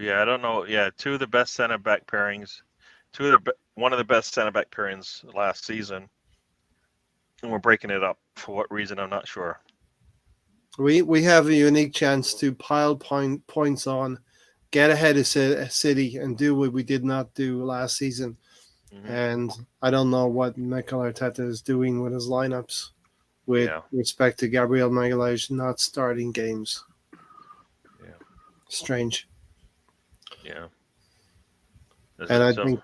Yeah, I don't know. Yeah, two of the best center back pairings, one of the best center back pairings last season, and we're breaking it up. For what reason, I'm not sure. We have a unique chance to pile points on, get ahead of City, and do what we did not do last season. And I don't know what Mikel Arteta is doing with his lineups with respect to Gabriel Magalhaes not starting games. Yeah. Strange. Yeah. And I think,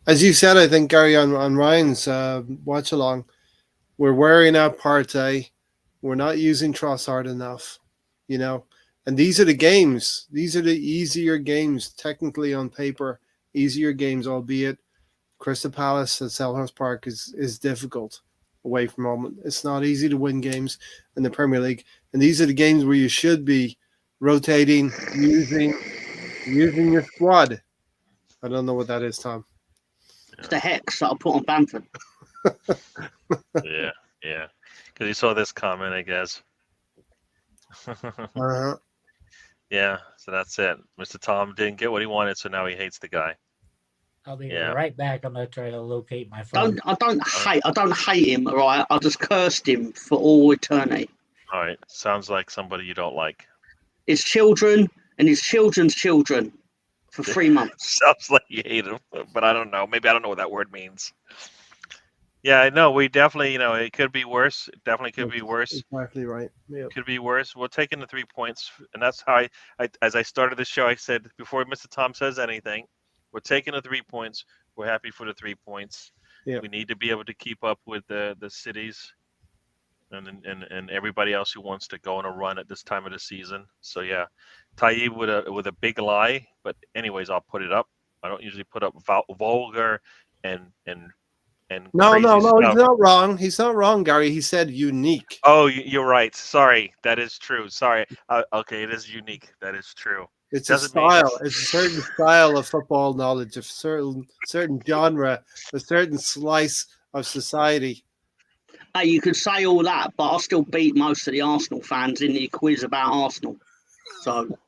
as you said, I think, Gary, on Ryan's watch along, we're wearing out Partey. We're not using Trossard enough, And these are the games. These are the easier games, technically on paper, easier games, albeit Crystal Palace at Selhurst Park is difficult away from home. It's not easy to win games in the Premier League. And these are the games where you should be rotating, using your squad. I don't know what that is, Tom. It's the hex that I put on Bamford. Yeah. Because you saw this comment, I guess. Yeah, so that's it. Mr. Tom didn't get what he wanted, so now he hates the guy. I'll be right back. I'm gonna try to locate my phone. I don't hate him, right? I just cursed him for all eternity. All right, sounds like somebody you don't like. His children and his children's children for 3 months. Sounds like you hate him, but I don't know. Maybe I don't know what that word means. Yeah, I know. We definitely, it could be worse. It definitely could be worse. Exactly right. Yep. Could be worse. We're taking the 3 points, and that's how as I started the show, I said before Mr. Tom says anything, we're taking the 3 points. We're happy for the 3 points. Yep. We need to be able to keep up with the cities and everybody else who wants to go on a run at this time of the season. So yeah, Taib with a big lie, but anyways, I'll put it up. I don't usually put up vulgar and no, stuff. He's not wrong. He's not wrong, Gary. He said unique. Oh, you're right. Sorry, that is true. Sorry. Okay, it is unique. That is true. It's a style. It's a certain style of football knowledge, a certain genre, a certain slice of society. Hey, you could say all that, but I'll still beat most of the Arsenal fans in the quiz about Arsenal. So,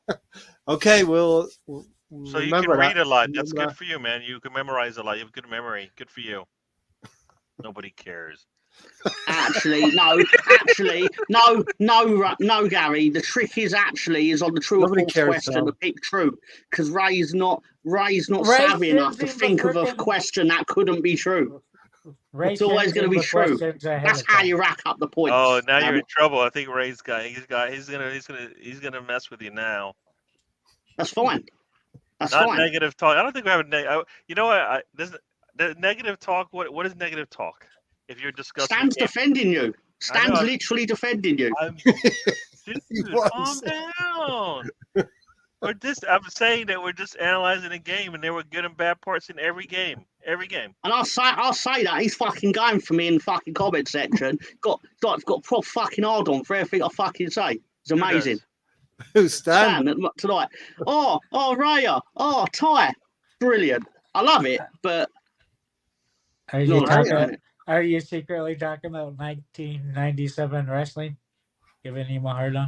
okay, well. So you can read a lot. That's good for you, man. You can memorize a lot. You have good memory. Good for you. Nobody cares. Actually, no, Gary. The trick is on the true or false question to pick true, because Ray's not savvy enough to think of a question that couldn't be true. It's always going to be true. That's how you rack up the points. Oh, now you're in trouble. I think Ray's guy. He's gonna mess with you now. That's fine. That's not fine. Negative talk. I don't think we have a negative. You know what? The negative talk. What is negative talk? If you're discussing, Stan's defending you. Stan's literally defending you. Dude, calm down. I'm saying that we're just analyzing a game, and there were good and bad parts in every game. And I'll say that he's fucking going for me in the fucking comment section. got proper fucking hard on for everything I fucking say. It's amazing. Who's Stan? Tonight. Oh, Raya. Oh, Ty. Brilliant. I love it, but are you secretly talking about 1997 wrestling? Giving him a hard on?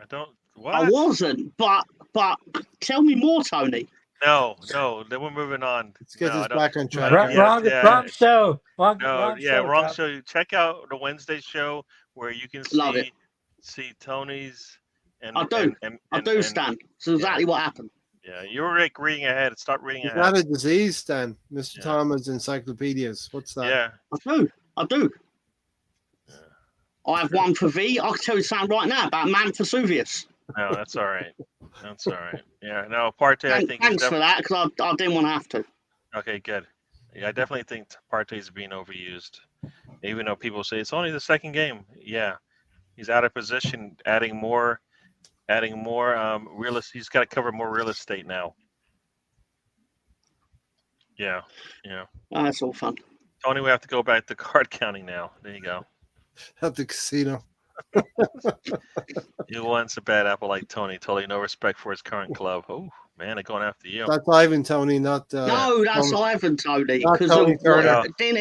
I don't What? I wasn't, but tell me more, Tony. No. Then we're moving on. Let's get No, I this don't- back on track. Wrong, guys. wrong show. Wrong wrong Tom. show. Check out the Wednesday show where you can Love it. see Tony's and I do. I do, Stan. So exactly what happened. Yeah, you're like reading ahead. Stop reading Is ahead. that a disease, Stan? Mr. Yeah. Thomas Encyclopedias. What's that? Yeah. I do. I have one for V. I can tell you something right now about Mount Vesuvius. No, that's all right. That's all right. Yeah, no, Partey, I think. Thanks for that, because I didn't want to have to. Okay, good. Yeah, I definitely think Partey is being overused. Even though people say it's only the second game. Yeah. He's out of position, adding more real estate. He's got to cover more real estate now. Yeah. Oh, that's all fun. Tony, we have to go back to card counting now. There you go. At the casino. You once a bad apple like Tony, totally no respect for his current club. Oh man, they're going after you. That's Ivan, Tony, not. No, that's Tony. Ivan, Tony. Not Because Tony Turner. didn't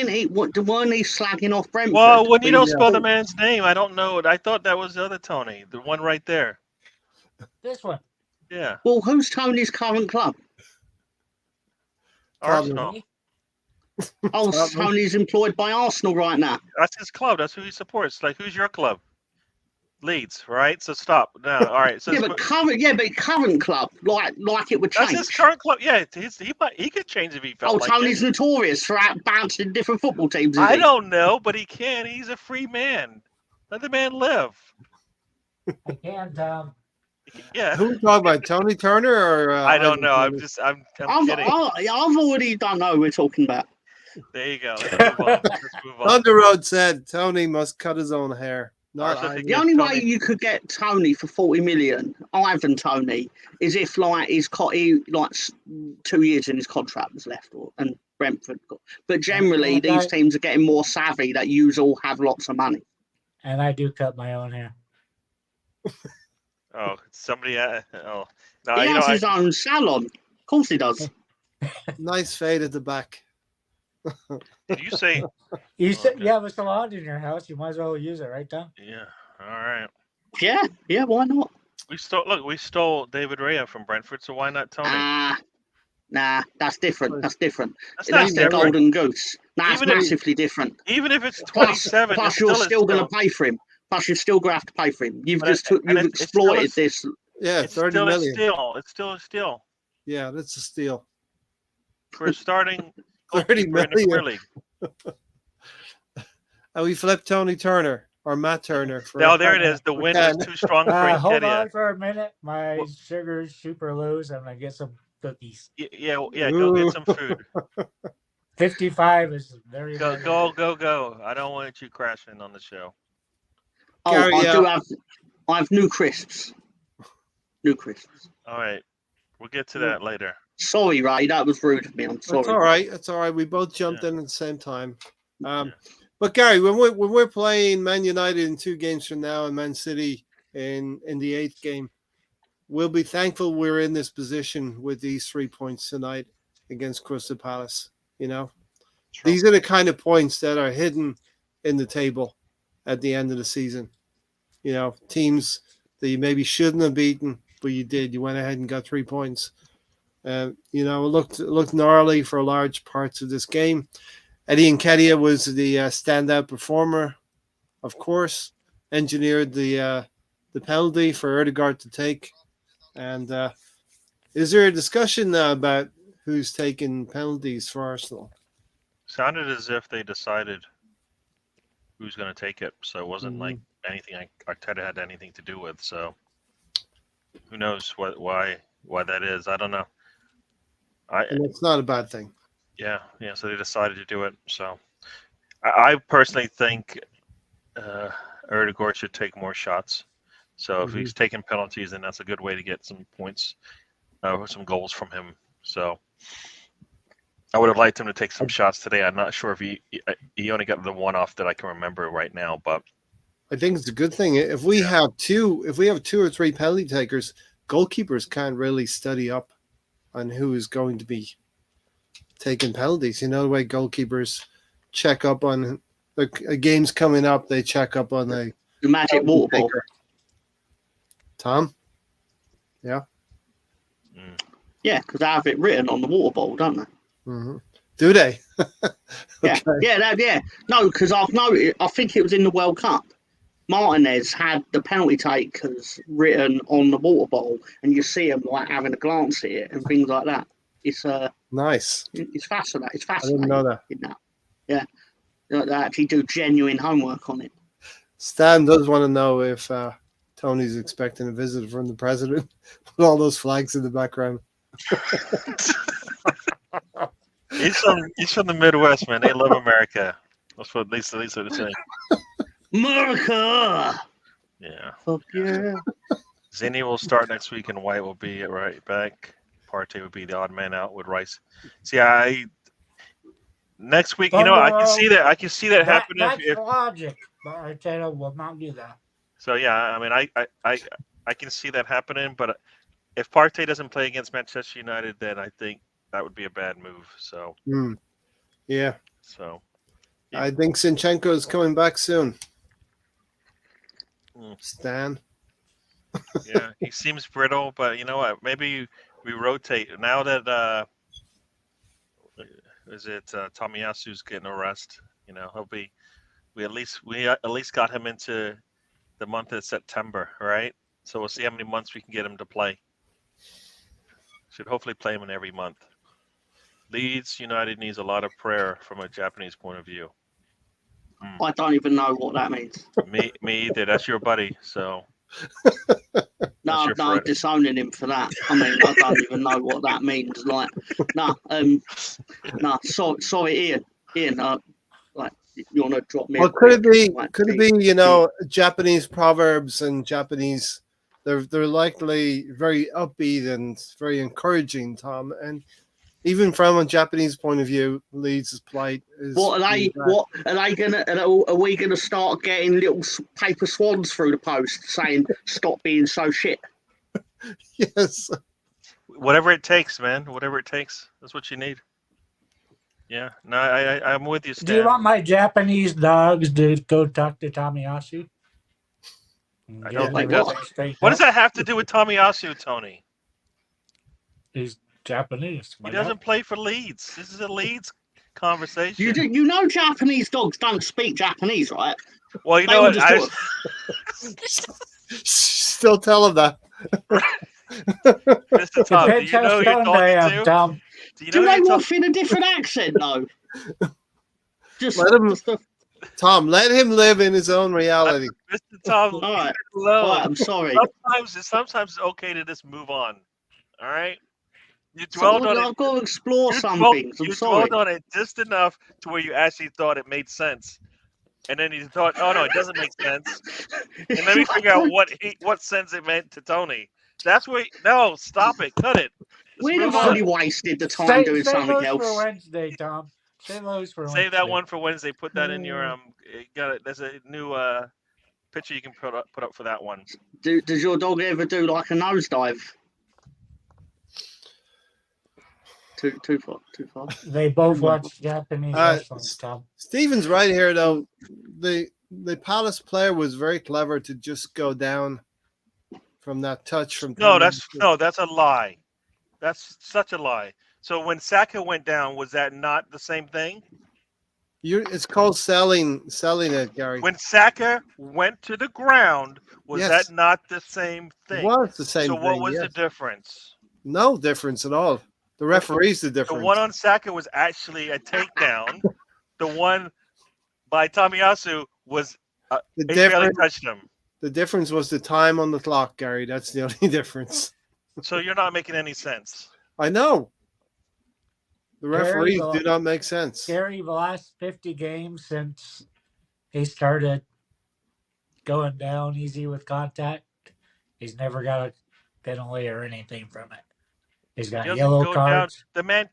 he? Weren't he slagging off Brentford? Well, when you don't spell the man's name, I don't know. I thought that was the other Tony, the one right there. This one. Yeah, Well, who's Tony's current club? Arsenal. Oh, Tony's employed by Arsenal right now. That's his club. That's who he supports. Like, who's your club? Leeds, right? So stop. No, all right. So But current club, like it would change. that's his current club. Yeah, he could change if he felt like Tony's it. notorious for bouncing different football teams. I don't know, but he can. He's a free man. Let the man live. I can't. Yeah. Who are you talking about? Tony Turner or? I don't Ivan know. Turner? I'm kidding. I've already done know who we're talking about. There you go. Let's move on. Thunder Road said Tony must cut his own hair. Not Arsenal Ivan. think The only way Tony- you could get Tony for 40 million, Ivan Tony, is if like he 2 years in his contract was left, and Brentford got. But generally, Okay. these teams are getting more savvy that you all have lots of money. And I do cut my own hair. Oh, somebody. Oh, no. He You know, has his own salon. Of course he does. Nice fade at the back. did you say? You said Okay. you have a salon in your house. You might as well use it, right, Tom? Yeah. All right. Yeah, why not? We stole David Raya from Brentford, so why not Tony? Nah, that's different. That's different. That's not That's the different. golden goose. Nah, it's Even if- massively different. Even if it's Plus, 27, plus you're it's still going to still- pay for him. Plus, you're still going to have to pay for him. You've But just it- and you've it's still exploited this. Yeah, It's 30 still million. a steal. It's still a steal Yeah, that's a steal. for starting 30 goalkeeper in the Premier million. League. And we flipped Tony Turner or Matt Turner. For Now there it is. The wind was Okay. too strong for Hold Nketiah. on for a minute. My What- sugar's super low, so I'm gonna get some cookies. Yeah. Go get some food. 55 is very very Go. I don't want you crashing on the show. Oh, Gary, I have new crisps. New crisps. All right. We'll get to that later. Sorry, Ray, that was rude of me. I'm sorry. That's all right. That's all right. We both jumped in at the same time. Yeah. But Gary, when we're playing Man United in 2 games from now and Man City in the 8th game, we'll be thankful we're in this position with these 3 points tonight against Crystal Palace. You know, True. these are the kind of points that are hidden in the table at the end of the season. You know, teams that you maybe shouldn't have beaten, but you did. You went ahead and got 3 points. You know, it looked gnarly for large parts of this game. Eddie Nketiah was the standout performer, of course. Engineered the penalty for Ødegaard to take. And is there a discussion about who's taking penalties for Arsenal? Sounded as if they decided who's going to take it, so it wasn't like anything Arteta had anything to do with. So who knows why that is? I don't know. And it's not a bad thing. Yeah. So they decided to do it. So I personally think Ødegaard should take more shots. So if he's taking penalties, then that's a good way to get some points, some goals from him. So I would have liked him to take some shots today. I'm not sure if he only got the one off that I can remember right now, but I think it's a good thing. If we have 2 or 3 penalty takers, goalkeepers can't really study up on who is going to be taking penalties. You know, the way goalkeepers check up on a game's coming up, they check up on the The magic water ball. Tom? Yeah. Yeah, because they have it written on the water bottle, don't they? Mm-hmm. Do they? Yeah, Okay. yeah. No, because I've noticed. I think it was in the World Cup. Martinez had the penalty takers written on the water bottle, and you see him like having a glance at it and things like that. It's Nice. it's fascinating. It's I fascinating. didn't know that. In that. Yeah, they actually do genuine homework on it. Stan does want to know if Tony's expecting a visit from the president with all those flags in the background. He's from the Midwest, man. They love America. That's what they say. America. Yeah. Fuck yeah. Zinni will start next week, and White will be at right back. Partey would be the odd man out with Rice. See, next week, I can see that. I can see that happening. That's logic, but Arteta will not do that. So yeah, I mean, I can see that happening. But if Partey doesn't play against Manchester United, then I think that would be a bad move. So Yeah. so I think Zinchenko is coming back soon. Stan. yeah, he seems brittle, but you know what? Maybe we rotate now that Tomiyasu's getting a rest. We at least got him into the month of September, right? So we'll see how many months we can get him to play. Should hopefully play him in every month. Leeds United needs a lot of prayer from a Japanese point of view. I don't even know what that means. Me either. That's your buddy, so. No, I'm disowning him for that. I mean, I don't even know what that means. Like, sorry, Ian. Ian, like, you want to drop me? Well, could it be? Japanese proverbs and Japanese. They're likely very upbeat and very encouraging, Tom. And even from a Japanese point of view, Leeds' plight is. What are they? What are they gonna? Are we gonna start getting little paper swans through the post saying "Stop being so shit"? Yes. Whatever it takes, man. Whatever it takes. That's what you need. Yeah. No, I'm with you, Stan. Do you want my Japanese dogs to go talk to Tomiyasu? I don't think that's. What does that have to do with Tomiyasu, Tony? He's Japanese. He doesn't play for Leeds. This is a Leeds conversation. You know Japanese dogs don't speak Japanese, right? Well, you know what? Still tell him that. Mr. Tom, do you know who you're talking to? Tom. Do they waff in a different accent, though? Tom, let him live in his own reality. Mr. Tom, all right. I'm sorry. Sometimes it's okay to just move on. All right? I've got to explore some things. I'm sorry. Dwelled on it just enough to where you actually thought it made sense. And then you thought, oh, no, it doesn't make sense. And let me figure out what sense it meant to Tony. That's where no, stop it. Cut it. We'd have only wasted the time doing something else. For Wednesday, Tom. Save that one for Wednesday. Put that in your there's a new picture you can put up for that one. Does your dog ever do like a nosedive? Too far. They both watch Japanese wrestling, Tom. Steven's right here though. The Palace player was very clever to just go down from that touch from. That's a lie. That's such a lie. So when Saka went down, was that not the same thing? It's called selling it, Gary. When Saka went to the ground, was that not the same thing? It was the same thing. So what was the difference? No difference at all. The referee's the difference. The one on Saka was actually a takedown. The one by Tomiyasu was he barely touched him. The difference was the time on the clock, Gary. That's the only difference. So you're not making any sense. I know. The referees do not make sense. Gary, the last 50 games since he started going down easy with contact, he's never got a penalty or anything from it. He's got yellow cards. The man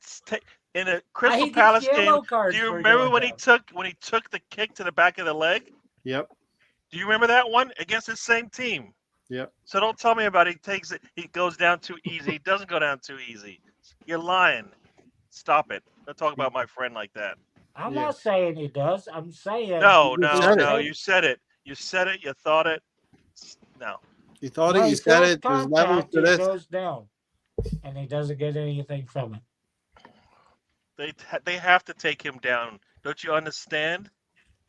in a Crystal Palace game. Do you remember when he took the kick to the back of the leg? Yep. Do you remember that one against the same team? Yep. So don't tell me about he goes down too easy. He doesn't go down too easy. You're lying. Stop it. Don't talk about my friend like that. I'm not saying he does. I'm saying no. You said it. You said it. You thought it. No. You thought No, it, he you said feels it. There's levels contact, to he this. goes down, and he doesn't get anything from it. They have to take him down. Don't you understand?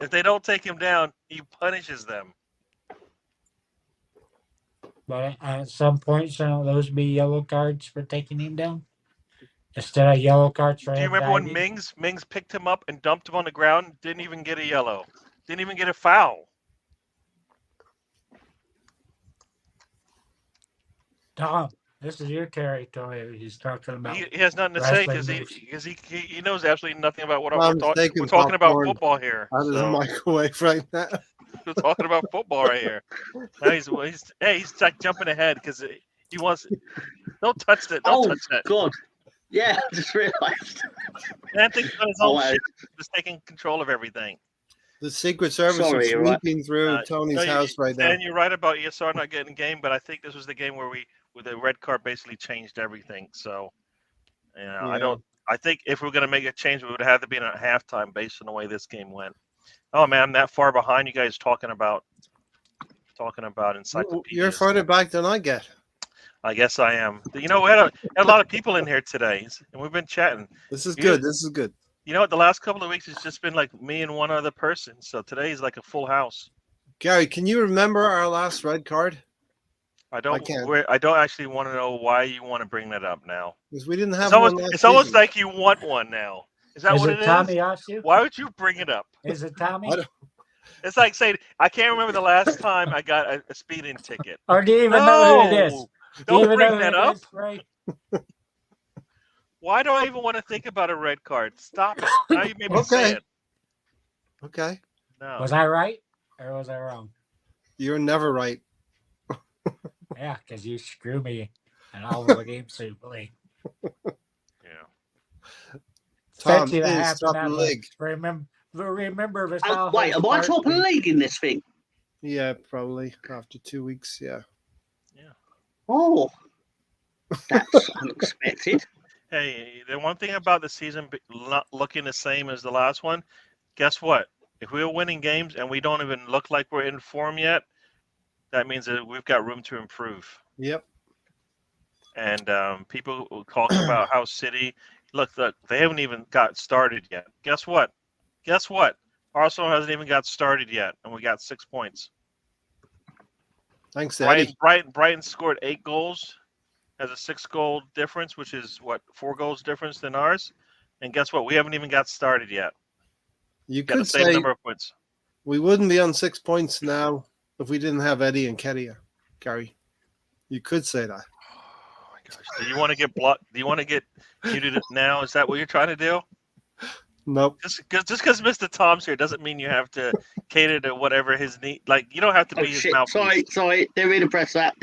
If they don't take him down, he punishes them. But at some point, shouldn't those be yellow cards for taking him down? Instead of yellow cards for Do you him remember when diving? Mings picked him up and dumped him on the ground? Didn't even get a yellow. Didn't even get a foul. Tom, this is your territory. He's talking about. He has nothing to say wrestling because moves. he knows absolutely nothing about what we're I'm talking. taking We're talking about popcorn football here. out of the So microwave right now. we're talking about football right here. Now he's like jumping ahead because he wants. Don't touch that. Don't touch that. God. Yeah, I just realised. Anthony's on his own shit, just taking control of everything. The Secret Service Sorry, is you're right. sweeping through Tony's house right now. And you're right about ESR not getting game, but I think this was the game where the red card basically changed everything. So, Yeah. I think if we are going to make a change, we would have to be in at halftime based on the way this game went. Oh man, I'm that far behind you guys talking about encyclopedias. You're further back than I get. I guess I am. You know, we had a lot of people in here today, and we've been chatting. This is good. This is good. You know what? The last couple of weeks it's just been like me and one other person. So today is like a full house. Gary, can you remember our last red card? I don't actually want to know why you want to bring that up now. Because we didn't have it's almost like you want one now. Is that what it is? Tommy Oshu? Why would you bring it up? Is it Tommy? It's like saying, I can't remember the last time I got a speeding ticket. Or do you even know who it is? Don't bring that up. Why do I even want to think about a red card? Stop it. Now you made me say it. Okay. No. Was I right or was I wrong? You're never right. Yeah, because you screw me in all of the games you play. Yeah. Tom, please stop the league. Remember wait, am I top of the league in this thing? Yeah, probably after 2 weeks. Yeah. Oh, that's unexpected. Hey, the one thing about the season not looking the same as the last one, guess what? If we're winning games and we don't even look like we're in form yet, that means that we've got room to improve. Yep. And people talking about how City, look, they haven't even got started yet. Guess what? Arsenal hasn't even got started yet, and we got 6 points. Thanks, Eddie. Brighton scored 8 goals, has a 6-goal difference, which is 4 goals difference than ours. And guess what? We haven't even got started yet. You got could the same say number of points. We wouldn't be on 6 points now if we didn't have Eddie and Kedia, Gary. You could say that. Oh my gosh! Do you want to get blocked? Do you want to get muted now? Is that what you're trying to do? Nope. Just because Mr. Tom's here doesn't mean you have to cater to whatever his need. Like you don't have to be his mouthpiece. Sorry. Didn't mean to press that.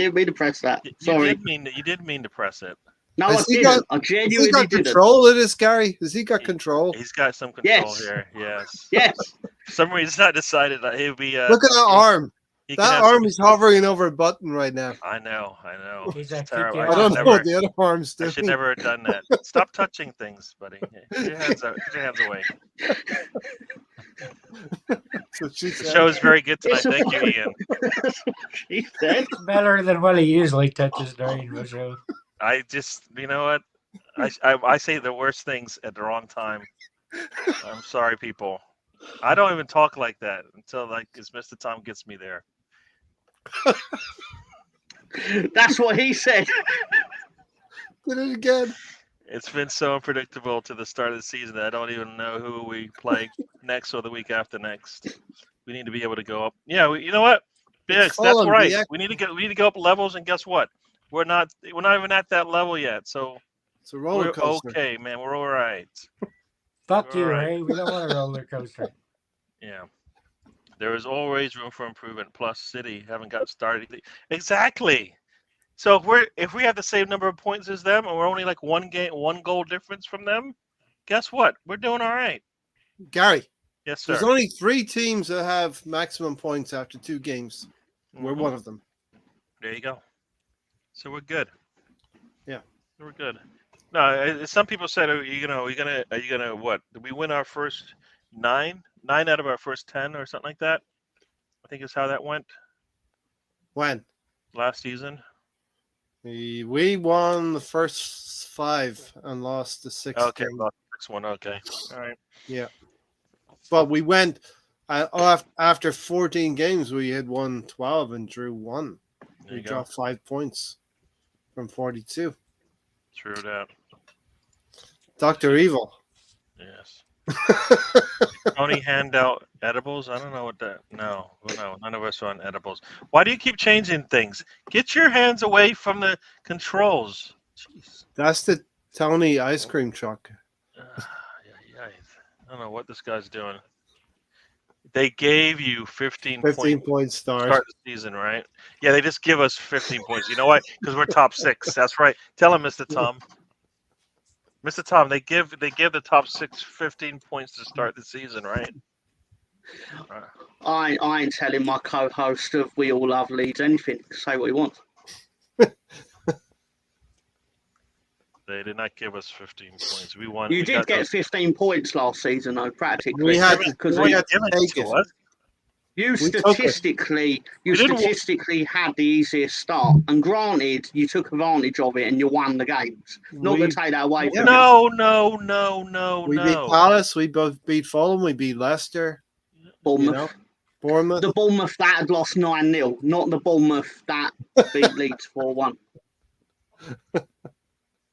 Sorry. You did mean to press it. No, I didn't. I genuinely has he got didn't. Control of this, Gary? Has he got control? He's got some control here. Yes. Yes. For some reason, I decided that he'll be. Look at that arm. That arm is hovering over a button right now. I know. It's terrible. I don't know what the other arm's doing. I should never have done that. Stop touching things, buddy. Get your hands away. The show is very good tonight. Thank you, Ian. She said. It's better than what he usually touches during the show. I just, you know what? I say the worst things at the wrong time. I'm sorry, people. I don't even talk like that until Mr. Tom gets me there. That's what he said. Did it again. It's been so unpredictable to the start of the season that I don't even know who we play next or the week after next. We need to be able to go up. Yeah, you know what? Yes, that's right. We need to go up levels, and guess what? We're not even at that level yet. So it's a roller coaster. We're okay, man. We're all right. Fuck you, Ray. We don't want a roller coaster. Yeah. There is always room for improvement. Plus, City haven't got started. Exactly. So if we have the same number of points as them, and we're only like one goal difference from them, guess what? We're doing all right. Gary. Yes, sir. There's only 3 teams that have maximum points after 2 games. We're one of them. There you go. So we're good. Yeah, we're good. No, some people said, are you gonna what? Did we win our first 9 out of our first 10 or something like that? I think is how that went. When? last season? We won the first 5 and lost the 6th Okay, game. lost 6-1. Okay, all right. Yeah, but we went after 14 games. We had won 12 and drew 1. There We you go. dropped 5 points from 42. True that. Dr. Evil. Yes. Tony hand out edibles. I don't know what that. No, none of us are on edibles. Why do you keep changing things? Get your hands away from the controls. Jeez. That's the Tony ice cream truck. Yeah. I don't know what this guy's doing. They gave you 15 points start the season, right? Yeah, they just give us 15 points. You know why? Because we're top 6. That's right. Tell him, Mr. Tom. Mr. Tom, they give the top 6 15 points to start the season, right? I ain't telling my co-host of We All Love Leeds anything. Say what he wants. They did not give us 15 points. We won. You did get 15 points last season, though, practically. We had because we had to take it. You We took it. statistically had the easiest start, and granted, you took advantage of it and you won the games. Not to take that away from you. No. We beat Palace. We both beat Fulham. We beat Leicester. Bournemouth. You know, Bournemouth. The Bournemouth that had lost 9-0, not the Bournemouth that beat Leeds 4-1.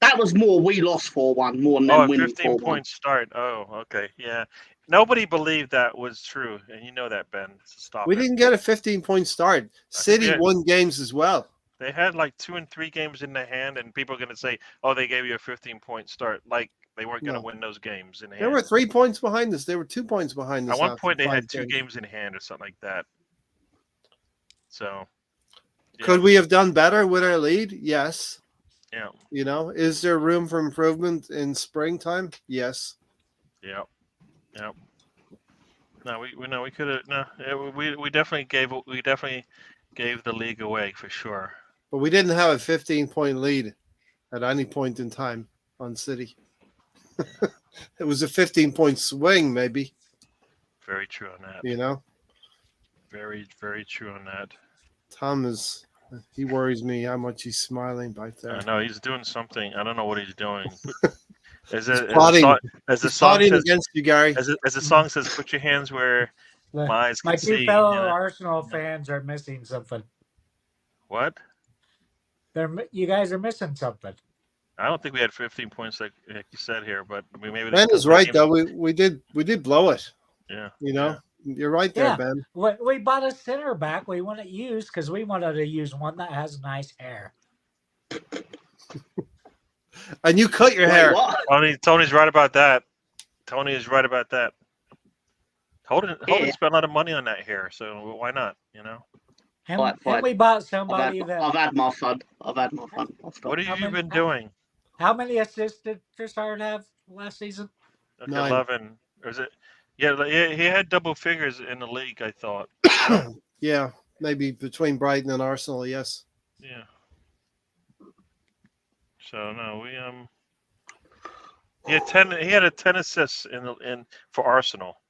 That was more we lost 4-1 more than them winning 15 4-1. point start. Oh, okay. Yeah. Nobody believed that was true. And you know that, Ben. So stop We it. didn't get a 15-point start. City won games as well. They had like 2 and 3 games in the hand, and people are going to say, oh, they gave you a 15-point start. Like they weren't going to win those games in hand. They were 3 points behind us. They were 2 points behind us. At one point, they had 2 games in hand or something like that. So. Yeah. Could we have done better with our lead? Yes. Yeah. You know, is there room for improvement in springtime? Yes. Yeah. No, we could have. No, we definitely gave the league away for sure. But we didn't have a 15-point lead at any point in time on City. It was a 15-point swing, maybe. Very true on that. You know. Very, very true on that. Tom he worries me how much he's smiling back there. I know he's doing something. I don't know what he's doing. As the song says, against you, Gary. As the song says, put your hands where my eyes can see. My 2 fellow Arsenal fans are missing something. What? You guys are missing something. I don't think we had 15 points like you said here, but maybe. Ben is right though. We did blow it. Yeah. You know. Yeah. You're right there, Ben. We bought a center back. We want to use because we wanted to use one that has nice hair. And you cut your hair. Tony's right about that. Tony is right about that. Holden spent a lot of money on that hair, so why not? You know. And we bought somebody I've had my fun. What have you been doing? How many assists did Trossard have last season? Okay, 11. Or is it? Yeah, he had double figures in the league, I thought. Yeah, maybe between Brighton and Arsenal, yes. Yeah. So no, he had 10 assists for Arsenal.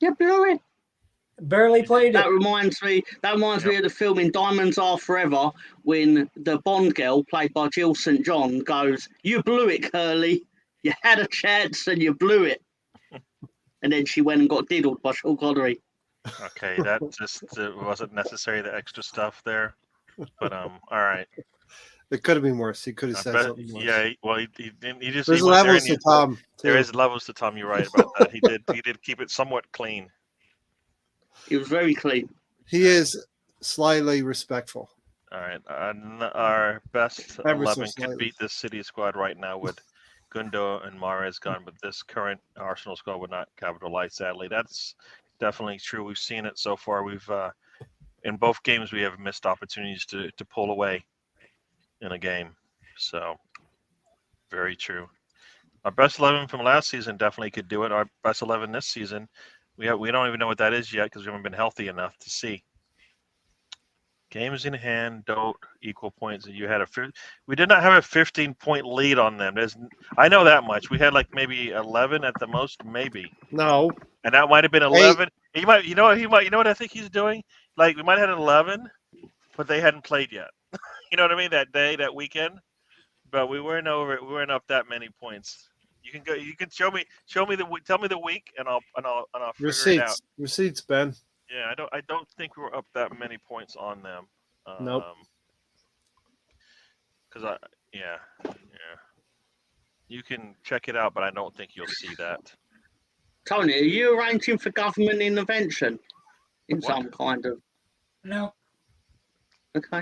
You blew it. Barely played it. That reminds me of the film in Diamonds Are Forever when the Bond girl, played by Jill St. John, goes, "You blew it, Curly. You had a chance and you blew it." And then she went and got diddled by Sean Connery. Okay, that just wasn't necessary, the extra stuff there. But all right. It could have been worse. He could have said something worse. Yeah, well, he didn't. He just. There's levels to Tom. There is levels to Tom. You're right about that. He did keep it somewhat clean. He was very clean. He is slightly respectful. All right, our best 11 could beat this City squad right now with Gundo and Mahrez gone, but this current Arsenal squad would not capitalize. Sadly, that's definitely true. We've seen it so far. We've in both games we have missed opportunities to pull away in a game. So very true. Our best 11 from last season definitely could do it. Our best 11 this season, we don't even know what that is yet because we haven't been healthy enough to see. Games in hand don't equal points. And we did not have a 15-point lead on them. I know that much. We had like maybe 11 at the most, maybe. No. And that might have been 11. You know what I think he's doing? Like we might have had 11, but they hadn't played yet. You know what I mean? That day, that weekend, but we weren't up that many points. You can go. You can show me tell me the week, and I'll figure it out. Receipts, Ben. Yeah, I don't think we were up that many points on them. Nope. Because yeah. You can check it out, but I don't think you'll see that. Tony, are you arranging for government intervention in some kind of? No. Okay.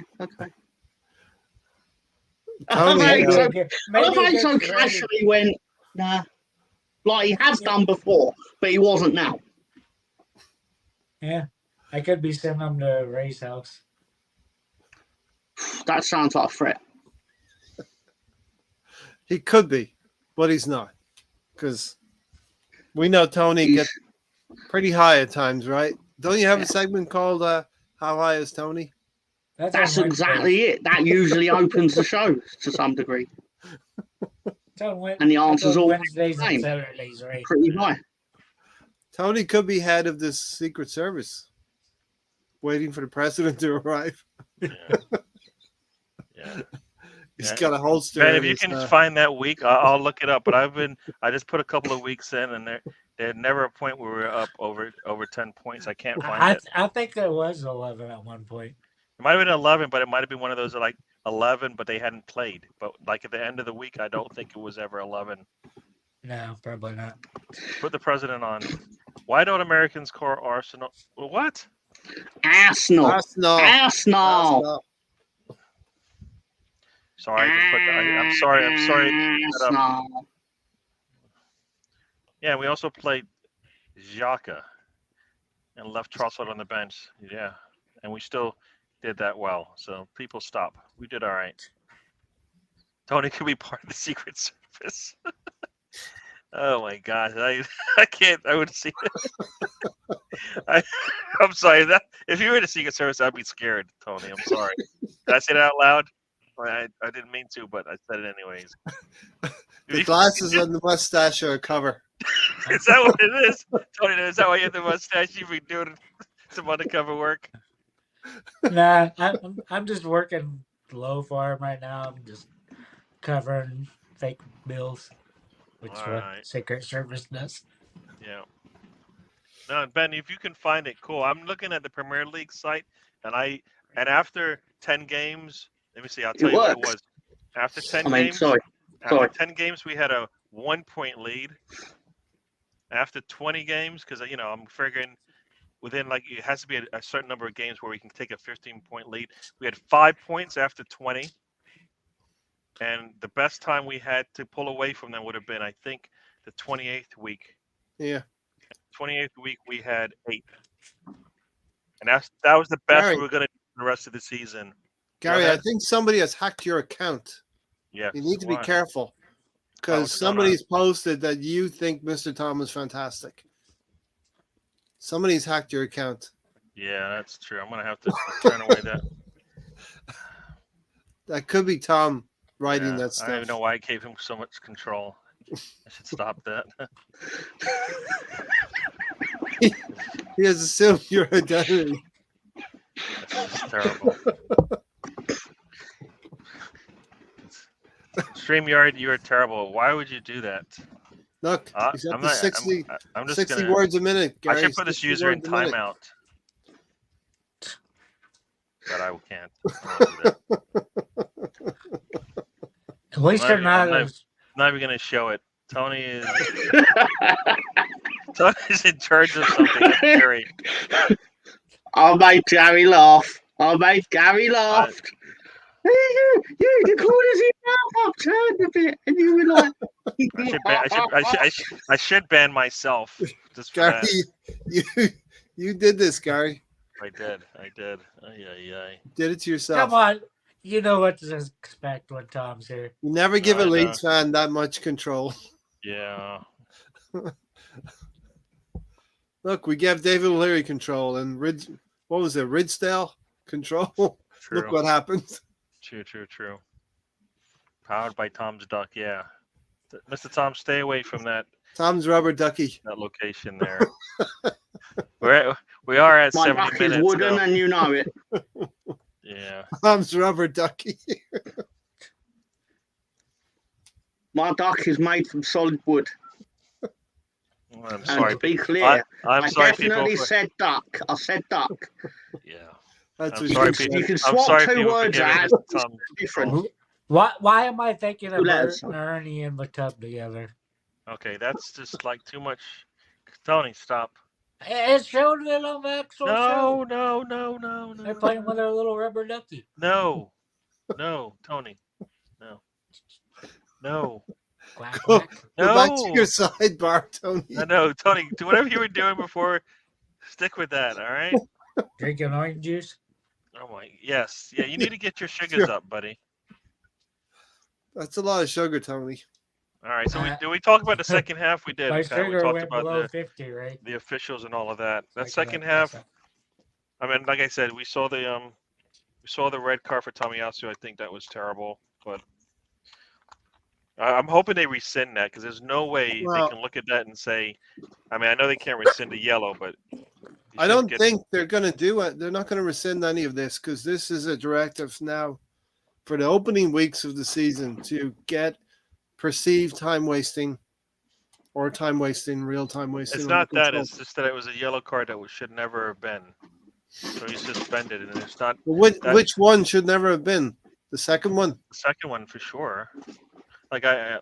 Tony, I Maybe think so it's ready. casually went, nah. Like he has done before, but he wasn't now. Yeah, I could be sending them to Ray's house. That sounds like a threat. he could be, but he's not, because we know Tony gets pretty high at times, right? Don't you have a segment called "How High Is Tony"? That's exactly it. That usually opens the show to some degree. And the answer's always Wednesdays the and same. Saturdays, right? Pretty high. Tony could be head of the Secret Service, waiting for the president to arrive. Yeah. He's got a holster. Man, if you can find that week, I'll look it up. But I just put a couple of weeks in, and there's never a point where we were up over 10 points. I can't find it. I think there was 11 at one point. It might have been 11, but it might have been one of those like 11, but they hadn't played. But like at the end of the week, I don't think it was ever 11. No, probably not. Put the president on. Why don't Americans call Arsenal? What? Arsenal. Sorry, I'm sorry. I'm sorry. Arsenal. Yeah, we also played Xhaka and left Trossard on the bench. Yeah, and we still did that well. So people stop. We did all right. Tony could be part of the Secret Service. Oh my gosh, I can't. I would see it. I'm sorry. That if you were in the Secret Service, I'd be scared, Tony. I'm sorry. Did I say that out loud? I didn't mean to, but I said it anyways. The glasses and the mustache are a cover. Is that what it is, Tony? Is that why you have the mustache? You've been doing some undercover work. Nah, I'm just working low for him right now. I'm just covering fake bills, which Secret Service does. Yeah. No, Ben, if you can find it, cool. I'm looking at the Premier League site, and after 10 games, let me see. I'll tell you what it was. After 10 games, after 10 games, we had a 1-point lead. After 20 games, because I'm figuring within it has to be a certain number of games where we can take a 15-point lead. We had 5 points after 20, and the best time we had to pull away from them would have been, I think, the 28th week. Yeah. 28th week we had 8, and that was the best we were going to do for the rest of the season. Gary, I think somebody has hacked your account. Yeah. You need to be careful, because somebody's posted that you think Mr. Tom is fantastic. Somebody's hacked your account. Yeah, that's true. I'm going to have to turn away that. That could be Tom writing that stuff. I don't even know why I gave him so much control. I should stop that. He has assumed your identity. That's terrible. StreamYard, you are terrible. Why would you do that? Look, he's up to 60 gonna, words a minute, Gary. I should put this user in timeout. But I can't. At least they're not. I'm not even going to show it. Tony's in charge of something. That's scary. I'll make Gary laugh. You called us in mouth up, turned a bit, and you were like, I should ban myself. Just for Gary, that. you did this, Gary. I did. Did it to yourself. Come on. You know what to expect when Tom's here. You never give a Leeds fan that much control. Yeah. Look, we gave David O'Leary control and Ridsdale control. True. Look what happened. True. Powered by Tom's Duck, yeah. Mr. Tom, stay away from that. Tom's rubber ducky. That location there. We are at my 70 duck minutes. is wooden, and you know it. Yeah. Yeah. Tom's rubber ducky. My duck is made from solid wood. I'm And sorry. to be clear, I'm I sorry, people. definitely said duck. I said duck. Yeah. That's I'm what sorry, she people. You said. can I'm swap sorry, two people, for words giving out. Mr. It's Tom different. calls. Why am I thinking of Two letters. Bert and Ernie in the tub together? Okay, that's just like too much. Tony, stop. It showed it on the actual show. No. They're playing with their little rubber ducky. No, Tony. No. Quack, Go, quack. go back to No. your sidebar, Tony. No, Tony, do whatever you were doing before. Stick with that, all right? Drinking orange juice. Oh my, yes. Yeah, you need to get your sugars up, buddy. That's a lot of sugar, Tony. All right, so did we talk about the second half? We did. My Okay, we sugar talked went about below 50, right? the officials and all of that. That Like second that, half, that's I mean, like I said, we saw the red card for Tomiyasu. I think that was terrible, but I'm hoping they rescind that because there's no way Well- they can look at that and say, I mean, I know they can't rescind the yellow, but I don't think they're going to do it. They're not going to rescind any of this because this is a directive now for the opening weeks of the season to get perceived time wasting or time wasting, real time wasting. It's under not that. control. It's just that it was a yellow card that should never have been. So he's suspended, and it's not Which one should never have been? The second one? the second one for sure. Like I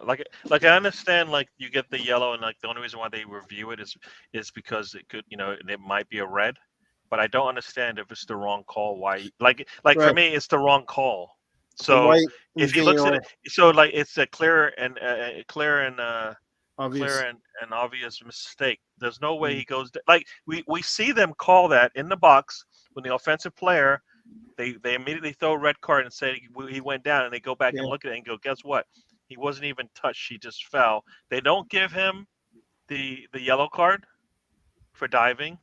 understand, like you get the yellow, and like the only reason why they review it is because it could, it might be a red. But I don't understand if it's the wrong call. Why? Like for Right. me, it's the wrong call. So White if is he being looks at orange, it, so like it's a clear and obvious. clear and obvious mistake. There's no way he goes like we see them call that in the box when the offensive player they immediately throw a red card and say he went down, and they go back and look at it and go, guess what? He wasn't even touched. He just fell. They don't give him the yellow card for diving,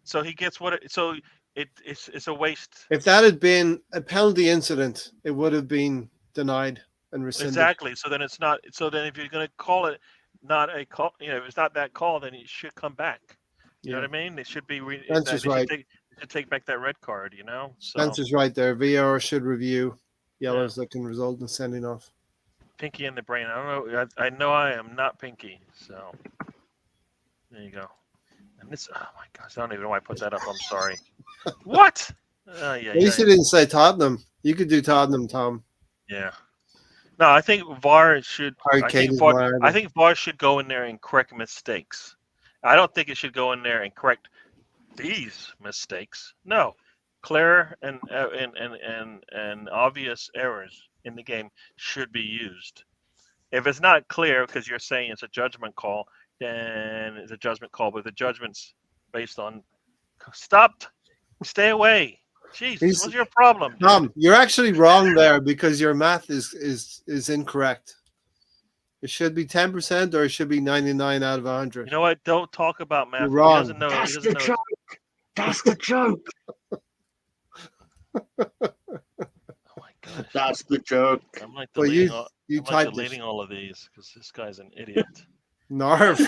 so he gets it's a waste. If that had been a penalty incident, it would have been denied and rescinded. Exactly. So then it's not. So then if you're going to call it not a call, if it's not that call, then it should come back. You know what I mean? It should be. Spencer's right. They should take back that red card. So Spencer's right there. VAR should review yellows that can result in sending off. Pinky in the brain. I don't know. I know I am not Pinky. So there you go. And this. Oh my gosh! I don't even know why I put that up. I'm sorry. What? At least you didn't say Tottenham. You could do Tottenham, Tom. Yeah. No, I think VAR should. I think VAR should go in there and correct mistakes. I don't think it should go in there and correct these mistakes. No, clear and obvious errors in the game should be used. If it's not clear because you're saying it's a judgment call, then it's a judgment call. But the judgment's based on stay away. Jeez, what's your problem? Tom, you're actually wrong there because your math is incorrect. It should be 10% or it should be 99 out of 100. You know what? Don't talk about math. You're wrong. He doesn't know. That's the joke. That's the joke. Oh my gosh. That's the joke. I'm like Well, deleting all of these because this guy's an idiot. Narf.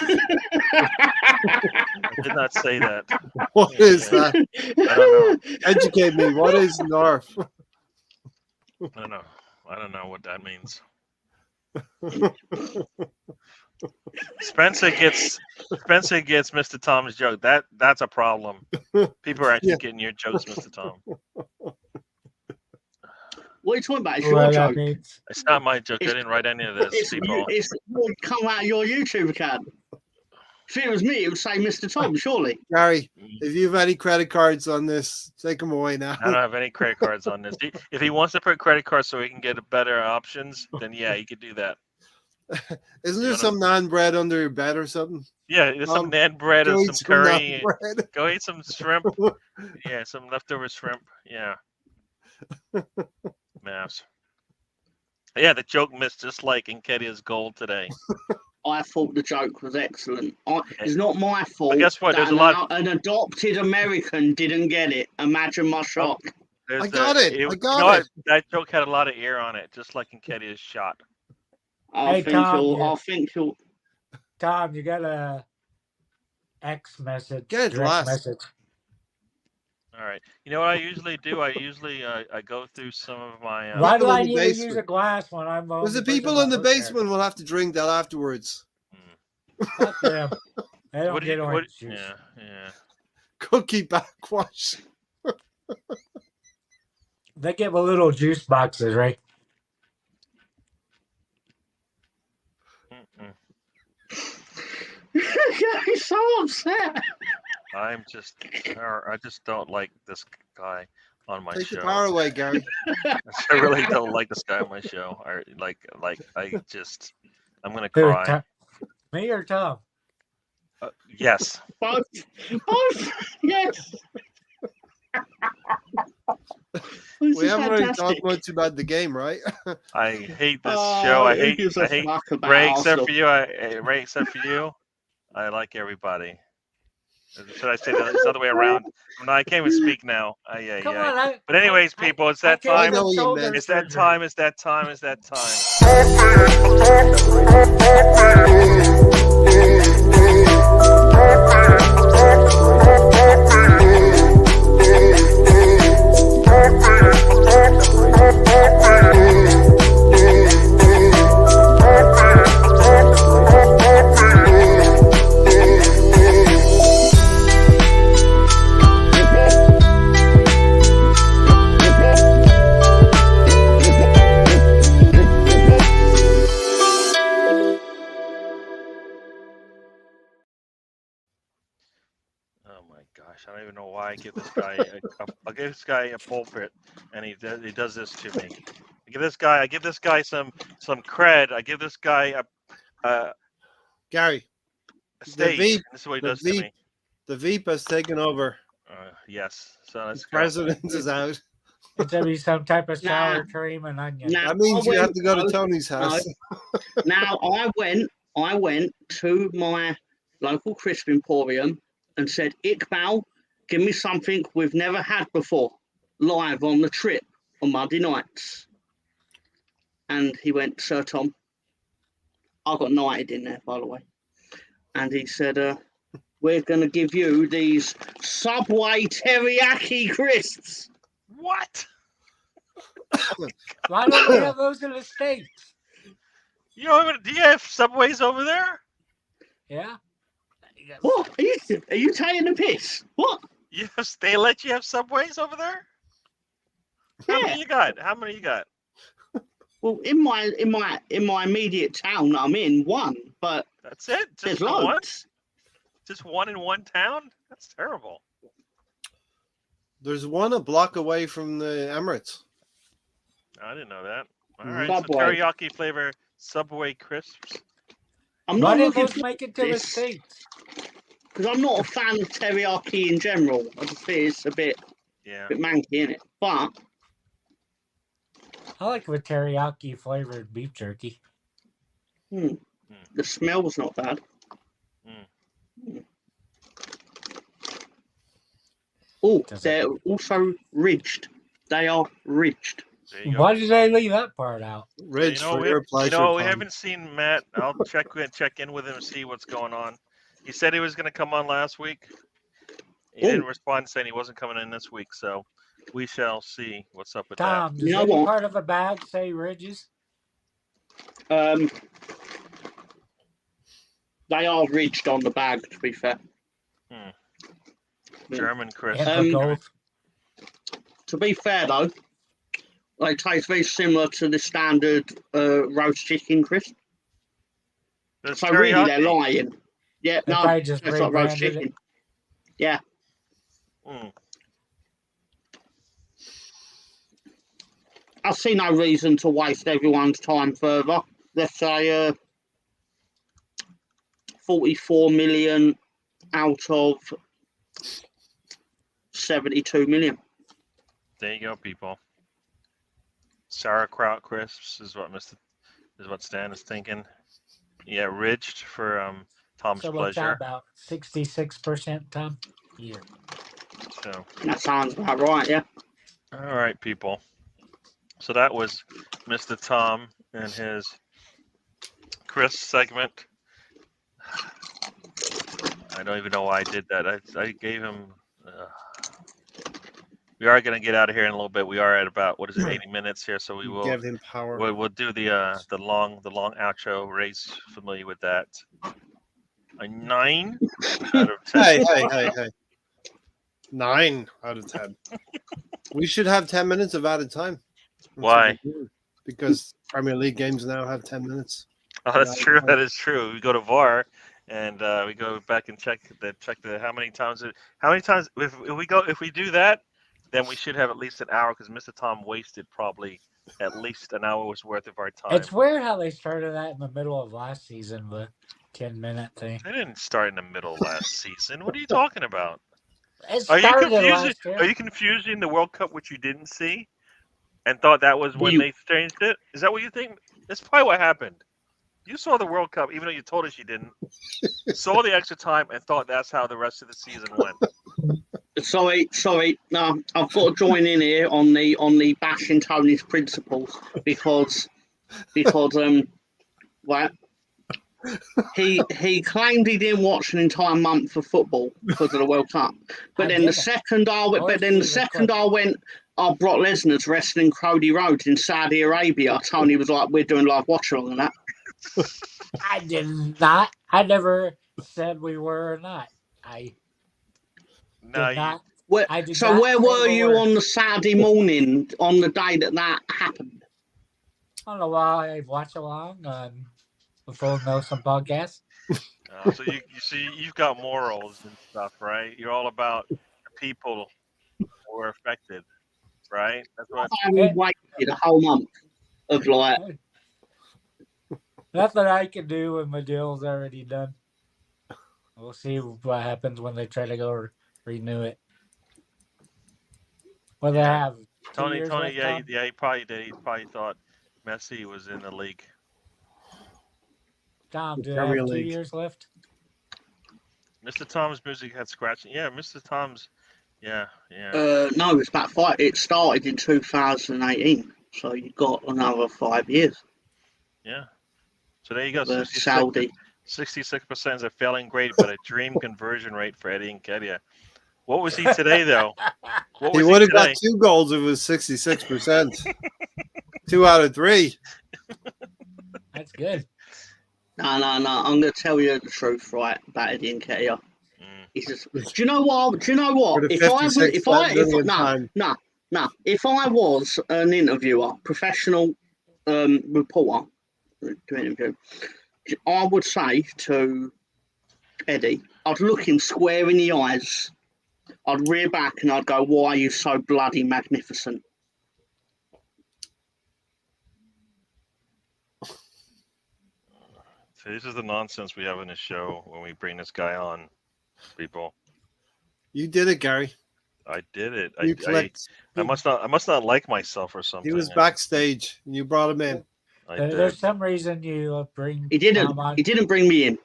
I did not say that. What is that? I don't know. Educate me. What is Narf? I don't know what that means. Spencer gets Mr. Tom's joke. That's a problem. People are actually getting your jokes, Mr. Tom. What are you talking about? It's your joke. It's not my joke. I didn't write any of this, people. It's come out of your YouTube account. If it was me, it would say Mr. Tom, surely. Gary, if you have any credit cards on this, take them away now. I don't have any credit cards on this. If he wants to put credit cards so he can get better options, then yeah, he could do that. Isn't there some naan bread under your bed or something? Yeah, there's some naan bread and some curry. Go eat some shrimp. Yeah, some leftover shrimp. Yeah. Maps. Yeah, the joke missed just like Nketiah's goal today. I thought the joke was excellent. It's not my fault. But guess what? There's an adopted American didn't get it. Imagine my shock. I got it. That joke had a lot of ear on it, just like Nketiah's shot. I think you'll. Tom, you got a X message. Get it last. Message. All right. You know what I usually do? I usually I go through some of my. Why do People I in the need to use basement. a glass when I'm the Because only the people person in the that lives there? basement will have to drink that afterwards. Fuck them. They don't What do get you? What? orange juice. Yeah, yeah. Cookie backwash. They give a little juice boxes, right? Mm-mm. He's so upset. I just don't like this guy on my Take the show. power away, Gary. I really don't like this guy on my show. I'm gonna Who, cry. me or Tom? Yes. Both. Yes. This We is haven't really fantastic. talked much about the game, right? I hate this Oh, show. I who hate gives a fuck about Ray, except Arsenal? for you. Ray, except for you. I like everybody. Should I say that? It's the other way around. No, I can't even speak now. Come on, But anyways, people, it's that I time. know what you shoulder meant. It's that surgery. time. It's that time. It's that time. Oh my gosh, I don't even know why I give this guy. I'll give this guy a pulpit, and he does this to me. I give this guy some cred. I give this guy a Gary, stage. Veep- This is what he the does to me. the Veep has taken over. Yes. So The let's go. president is out. It's gonna be some type of sour Nah. cream and onion. Now, That means I you have went- to go to no, Tony's house. Now I went to my local crisp emporium and said, Iqbal, give me something we've never had before, live on the trip on Monday nights. And he went, Sir Tom, I got knighted in there, by the way. And he said, we're going to give you these Subway teriyaki crisps. What? Why don't we have those in the States? You know, do you have Subways over there? Yeah. What? Are you taking the piss? What? Yes, they let you have Subways over there. How many you got? How many you got? Well, in my immediate town I'm in, one, but That's it. there's Just the one. loads. Just one in one town. That's terrible. There's one a block away from the Emirates. I didn't know that. All Mhm. right, so Subway. teriyaki flavor Subway crisps. I'm Why not didn't looking those for make it to the this States? because I'm not a fan of teriyaki in general. I just think it's a bit Yeah. manky, innit? But I like the teriyaki flavored beef jerky. the smell's not bad. Oh, they're also ridged. They are ridged. There you go. Why did they leave that part out? Ridge for we, your pleasure. we Tom. haven't seen Matt. I'll check in with him and see what's going on. He said he was going to come on last week. He didn't respond saying he wasn't coming in this week, so we shall see what's up with Tom, does You know any what? part of the bag say ridges? They are ridged on the bag, to be fair. that. German crisp. And for gold? To be fair, though, they taste very similar to the standard roast chicken crisp. There's So really, they're teriyaki. lying. Yeah, They no, probably just it's not roast rebranded it. chicken. Yeah. Mm. I see no reason to waste everyone's time further. Let's say 44 million out of 72 million. There you go, people. Sauerkraut crisps is what Stan is thinking. Yeah, ridged for Tom's So what's that pleasure. about? 66%, Tom? Here. So That sounds about right, yeah. all right, people. So that was Mr. Tom and his crisp segment. I don't even know why I did that. I gave him. we are going to get out of here in a little bit. We are at about 80 minutes here, so we You will give him power. we'll do the long outro. Ray's familiar with that. A 9 out of 10. Hey. 9 out of 10. We should have 10 minutes of added time. That's Why? what we're doing. Because Premier League games now have 10 minutes. Oh, that's true. That is true. We go to VAR and we go back and check the how many times if we do that, then we should have at least an hour because Mr. Tom wasted probably at least an hour's worth of our time. It's weird how they started that in the middle of last season, the 10-minute thing. They didn't start in the middle of last season. What are you talking about? It Are started last year. you confusing the World Cup, which you didn't see, and thought that was when they changed it? Is that what you think? That's probably what happened. You saw the World Cup, even though you told us you didn't. Saw the extra time and thought that's how the rest of the season went. Sorry. No, I've got to join in here on the bashing Tony's principles because well, he claimed he didn't watch an entire month of football because of the World Cup. But then the second I went, oh, Brock Lesnar's wrestling Cody Rhodes in Saudi Arabia. Tony was like, we're doing live watch along and that. I did not. I never said we were or not. I did not. Where were you on the Saturday morning on the day that happened? I don't know why I watch along on the Full Nelson podcast. So you see, you've got morals and stuff, right? You're all about the people who were affected, right? That's what. I waited a whole month of like. Nothing I can do when my deal's already done. We'll see what happens when they try to go renew it. Well, they have Tony, left, he probably did. He probably thought Messi was in the league. Tom, do they have 2 years left? Mr. Tom's music had scratching. Yeah, Mr. Tom's. Yeah. No, it's about 5. It started in 2018, so you got another 5 years. Yeah. So there you go. 66% is a failing grade, but a dream conversion rate for Eddie Nketiah. What was he today, though? He would have got 2 goals if it was 66%. 2 out of 3. That's good. No. I'm going to tell you the truth, right, about Eddie Nketiah. He says, do you know what? If I was an interviewer, professional reporter, I would say to Eddie, I'd look him square in the eyes, I'd rear back and I'd go, why are you so bloody magnificent? So this is the nonsense we have in the show when we bring this guy on, people. You did it, Gary. I did it. I must not like myself or something. He was backstage and you brought him in. There's some reason you bring. He didn't bring me in.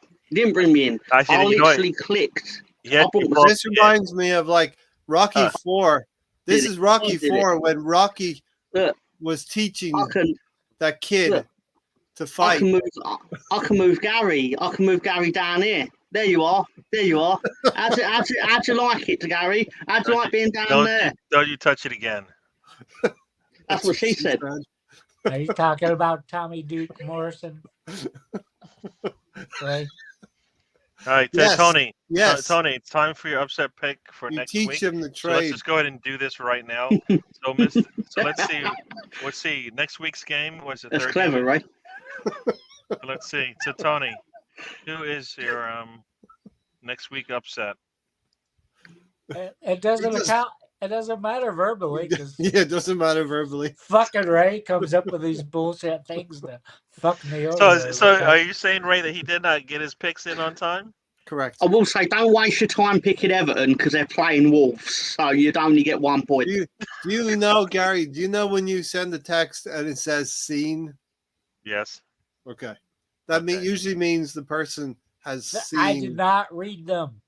I literally clicked. This reminds me of like Rocky 4. This is Rocky 4 when Rocky was teaching that kid to fight. I can move Gary. I can move Gary down here. There you are. How'd you like it, Gary? How'd you like being down there? Don't you touch it again. That's what she said. Are you talking about Tommy Duke Morrison? Right. All right, yes. Tony. Yes. Tony, it's time for your upset pick for next week. Teach him the trade. So let's just go ahead and do this right now. So let's see. Let's see. Next week's game was the That's third. Clever, right? Let's see. So Tony, who is your next week upset? It doesn't count. It doesn't matter verbally. It doesn't matter verbally. Fucking Ray comes up with these bullshit things to fuck me over. So are you saying, Ray, that he did not get his picks in on time? Correct. I will say, don't waste your time picking Everton because they're playing Wolves, so you'd only get 1 point. Do you know, Gary? Do you know when you send a text and it says "seen"? Yes. Okay. That usually means the person has seen. I did not read them.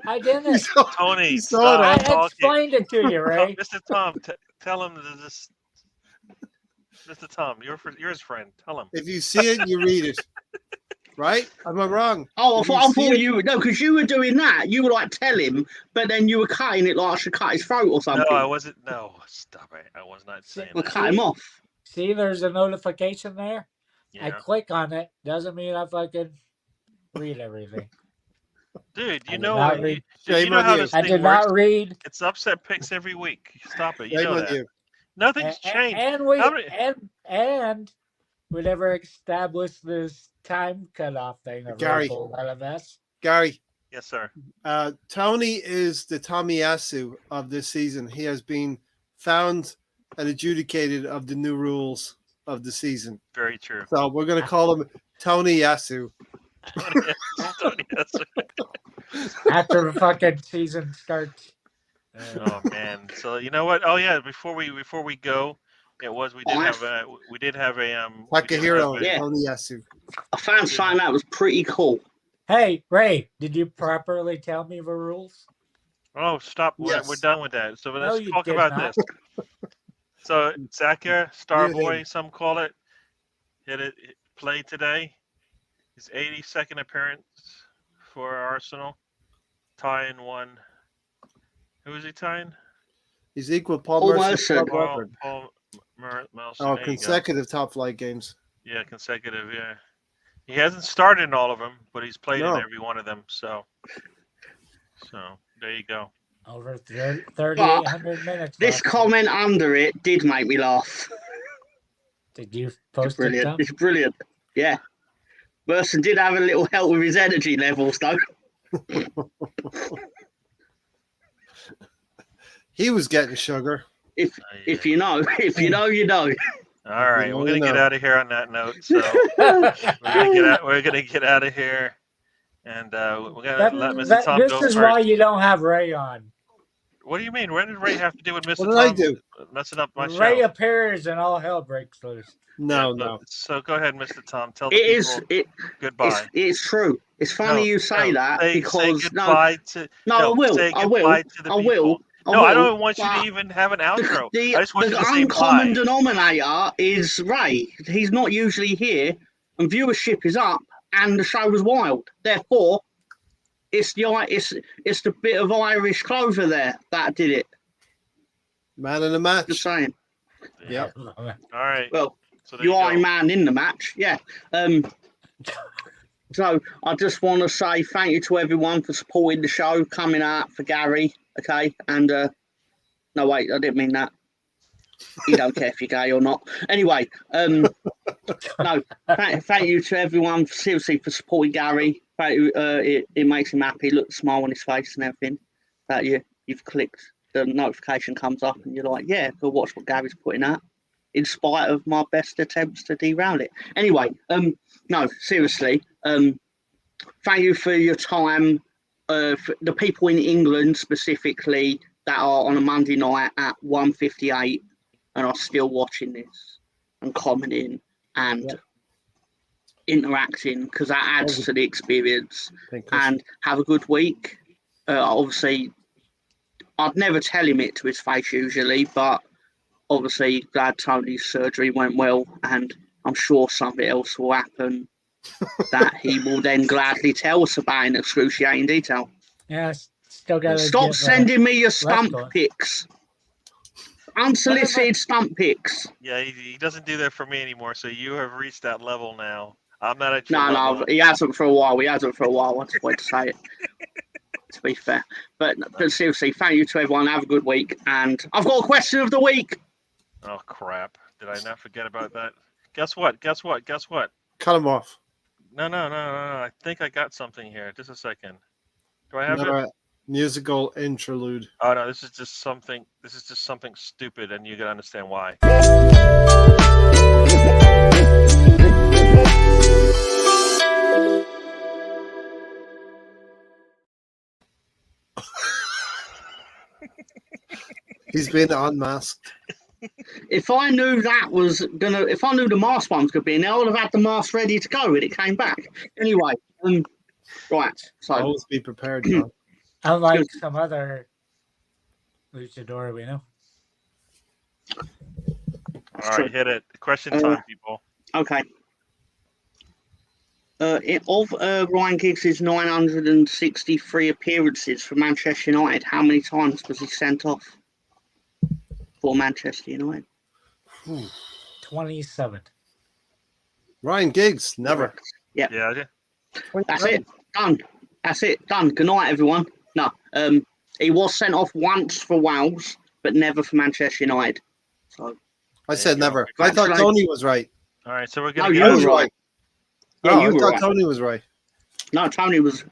I didn't. Tony, I explained it to you, right? Mr. Tom, tell him this. Mr. Tom, you're his friend. Tell him. If you see it, you read it. right? Am I wrong? Oh, I Did thought see it? you no, because you were doing that. You were like tell him, but then you were cutting it like I should cut his throat or No, something. I wasn't. No, stop it. I was not saying We'll that. cut him off. See, there's a notification there. I Yeah. click on it. Doesn't mean I fucking read everything. Dude, I you did know, not you, read. dude, you Shame know on how you. this I thing did works? not read. It's upset picks every week. Stop it. You Shame know on that. you. Nothing's changed. And we How many- and we never established this time cutoff thing of Gary. full LMS. Gary, Yes, sir. Tony is the Tomiyasu of this season. He has been found and adjudicated of the new rules of the season. Very true. So we're going to call him Tony Yasu. Tony, yes. After the fucking season starts. Oh man. So you know what? Oh yeah. Before we go, we did have a Takahiro, Yeah. Tony Yasu. I found something that was pretty cool. Hey, Ray, did you properly tell me the rules? Oh, stop! Yes. We're done with that. So No, let's you talk did about not. this. So Zaka, Starboy, him. some call it, played today. His 82nd appearance for Arsenal, tying one. Who is he tying? He's equal Paul Paul Merson. Merson. Paul Merson. Oh, There you go. consecutive top flight games. Yeah, consecutive. Yeah, he hasn't started in all of them, but he's played No. in every one of them. So there you go. Over 3,800 minutes. This left. comment under it did make me laugh. Did you It's post it, brilliant. Tom? It's brilliant. Yeah. Merson did have a little help with his energy levels, though. He was getting sugar. If you know, you know. All right, we're gonna get No. out of here on that note. So we're gonna get out of here, and we're gonna let Mr. Tom this go is first. why you don't have Ray on. What do you mean? What did Ray have to do with Mr. What did Tom I do? messing up my Ray show? appears and all hell breaks loose. No, Yeah, no. So go ahead, Mr. Tom. Tell the It people is. goodbye. It's true. It's funny you say that say because goodbye to I will. say I will. goodbye to the I people. will. No, I will, don't want you to but even have an outro. The I just want you to say uncommon bye. denominator is Ray. He's not usually here, and viewership is up, and the show was wild. Therefore, it's the bit of Irish clover there that did it. Man in the match. Just saying. Yep. All right. Well, So there you are go. a man in the match, yeah. So I just want to say thank you to everyone for supporting the show, coming out for Gary, okay? And no, wait, I didn't mean that. You don't care if you're gay or not. Anyway, no, thank you to everyone seriously for supporting Gary. Thank you, it makes him happy. Look, the smile on his face and everything. That you've clicked, the notification comes up, and you're like, yeah, go watch what Gary's putting out. In spite of my best attempts to derail it. Anyway, no, seriously, thank you for your time. For the people in England specifically that are on a Monday night at 1:58 and are still watching this and commenting and interacting, because that adds to the experience. And have a good week. Obviously, I'd never tell him it to his face usually, but obviously glad Tony's surgery went well, and I'm sure something else will happen that he will then gladly tell us about in excruciating detail. Yeah, still got to Stop sending me your stump on. pics. Unsolicited stump pics. Yeah, he doesn't do that for me anymore. So you have reached that level now. I'm not at your level. No, he hasn't for a while. I just wanted to say it. To be fair. But seriously, thank you to everyone. Have a good week. And I've got a question of the week. Oh, crap. Did I not forget about that? Guess what? Cut him off. No. I think I got something here. Just a second. Do I have Another it? musical interlude. Oh, no. This is just something stupid, and you got to understand why. He's been unmasked. If I knew if I knew the mask one was going to be in there, I would have had the mask ready to go when it came back. Anyway, right. So Always be prepared, John. Unlike some other luchador we know. All right, hit it. Question time, people. okay. Of Ryan Giggs' 963 appearances for Manchester United, how many times was he sent off for Manchester United? 27. Ryan Giggs, never. Yeah, Yeah. that's it. Done. That's it. Done. Good night, everyone. No, he was sent off once for Wales, but never for Manchester United. So I said you go. never. I thought Tony was right. All right, so we're no, gonna you get were right. Yeah, Oh, you I were thought right. Tony was right. No, Tony was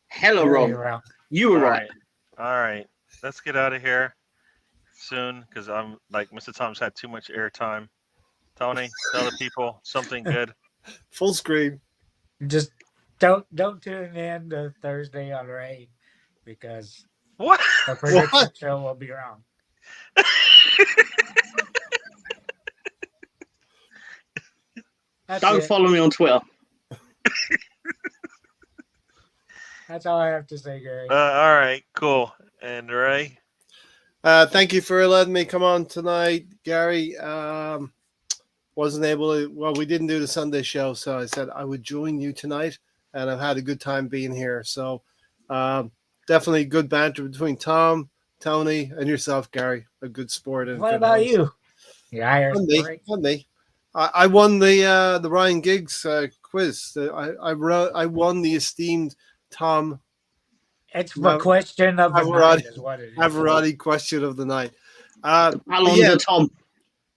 hella Very wrong. wrong. You were All right. All right. Let's get out of here soon because I'm like Mr. Tom's had too much airtime. Tony, tell the people something good. Full screen. Just don't tune in to Thursday on Ray because What? the prediction show will be wrong. That's Don't it. follow me on Twitter. That's all I have to say, Gary. All right, cool. And Ray, Thank you for letting me come on tonight, Gary. Wasn't able to. Well, we didn't do the Sunday show, so I said I would join you tonight, and I've had a good time being here. So, definitely good banter between Tom, Tony, and yourself, Gary. A good sport. And What good about host. you? Yeah, On me. I won the Ryan Giggs quiz. I won the esteemed Tom it's the question of the night is what it is. Averati question of the night. How long's the Tom?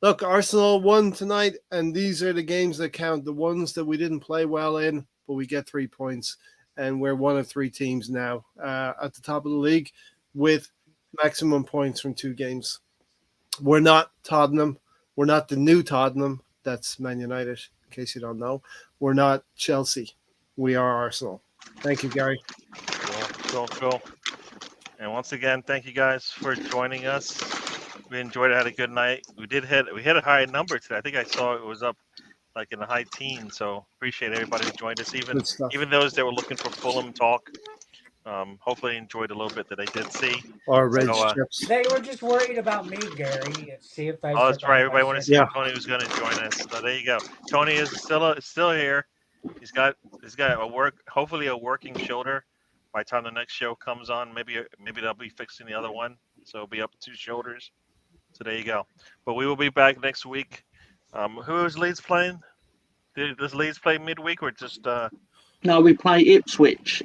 Look, Arsenal won tonight, and these are the games that count. The ones that we didn't play well in, but we get 3 points, and we're one of 3 teams now at the top of the league with maximum points from 2 games. We're not Tottenham. We're not the new Tottenham. That's Man United, in case you don't know. We're not Chelsea. We are Arsenal. Thank you, Gary. Cool. And once again, thank you guys for joining us. We enjoyed it. Had a good night. We hit a high number today. I think I saw it was up like in the high teens. So appreciate everybody who joined us, even those that were looking for Fulham talk. Hopefully enjoyed a little bit that I did see. Or red chips. They were just worried about me, Gary. See if I. Oh, that's right. Everybody wanted to see if Tony was going to join us. So there you go. Tony is still here. He's got hopefully a working shoulder. By the time the next show comes on, maybe they'll be fixing the other one, so it'll be up 2 shoulders. So there you go. But we will be back next week. Who is Leeds playing? Does Leeds play midweek or just? No, we play Ipswich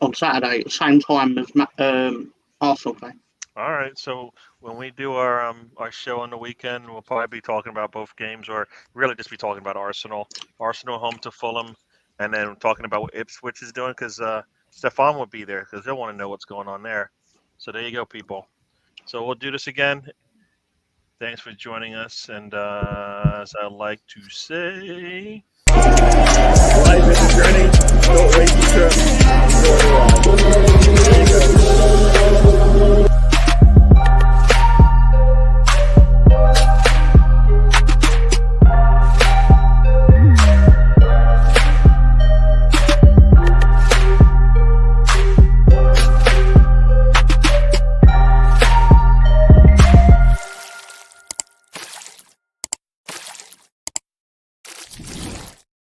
on Saturday, same time as Arsenal play. All right. So when we do our show on the weekend, we'll probably be talking about both games, or really just be talking about Arsenal. Arsenal home to Fulham. And then talking about what Ipswich is doing because Stefan will be there because they'll want to know what's going on there. So there you go, people. So we'll do this again. Thanks for joining us. And as I like to say, life is a journey. Don't waste the trip. There you go.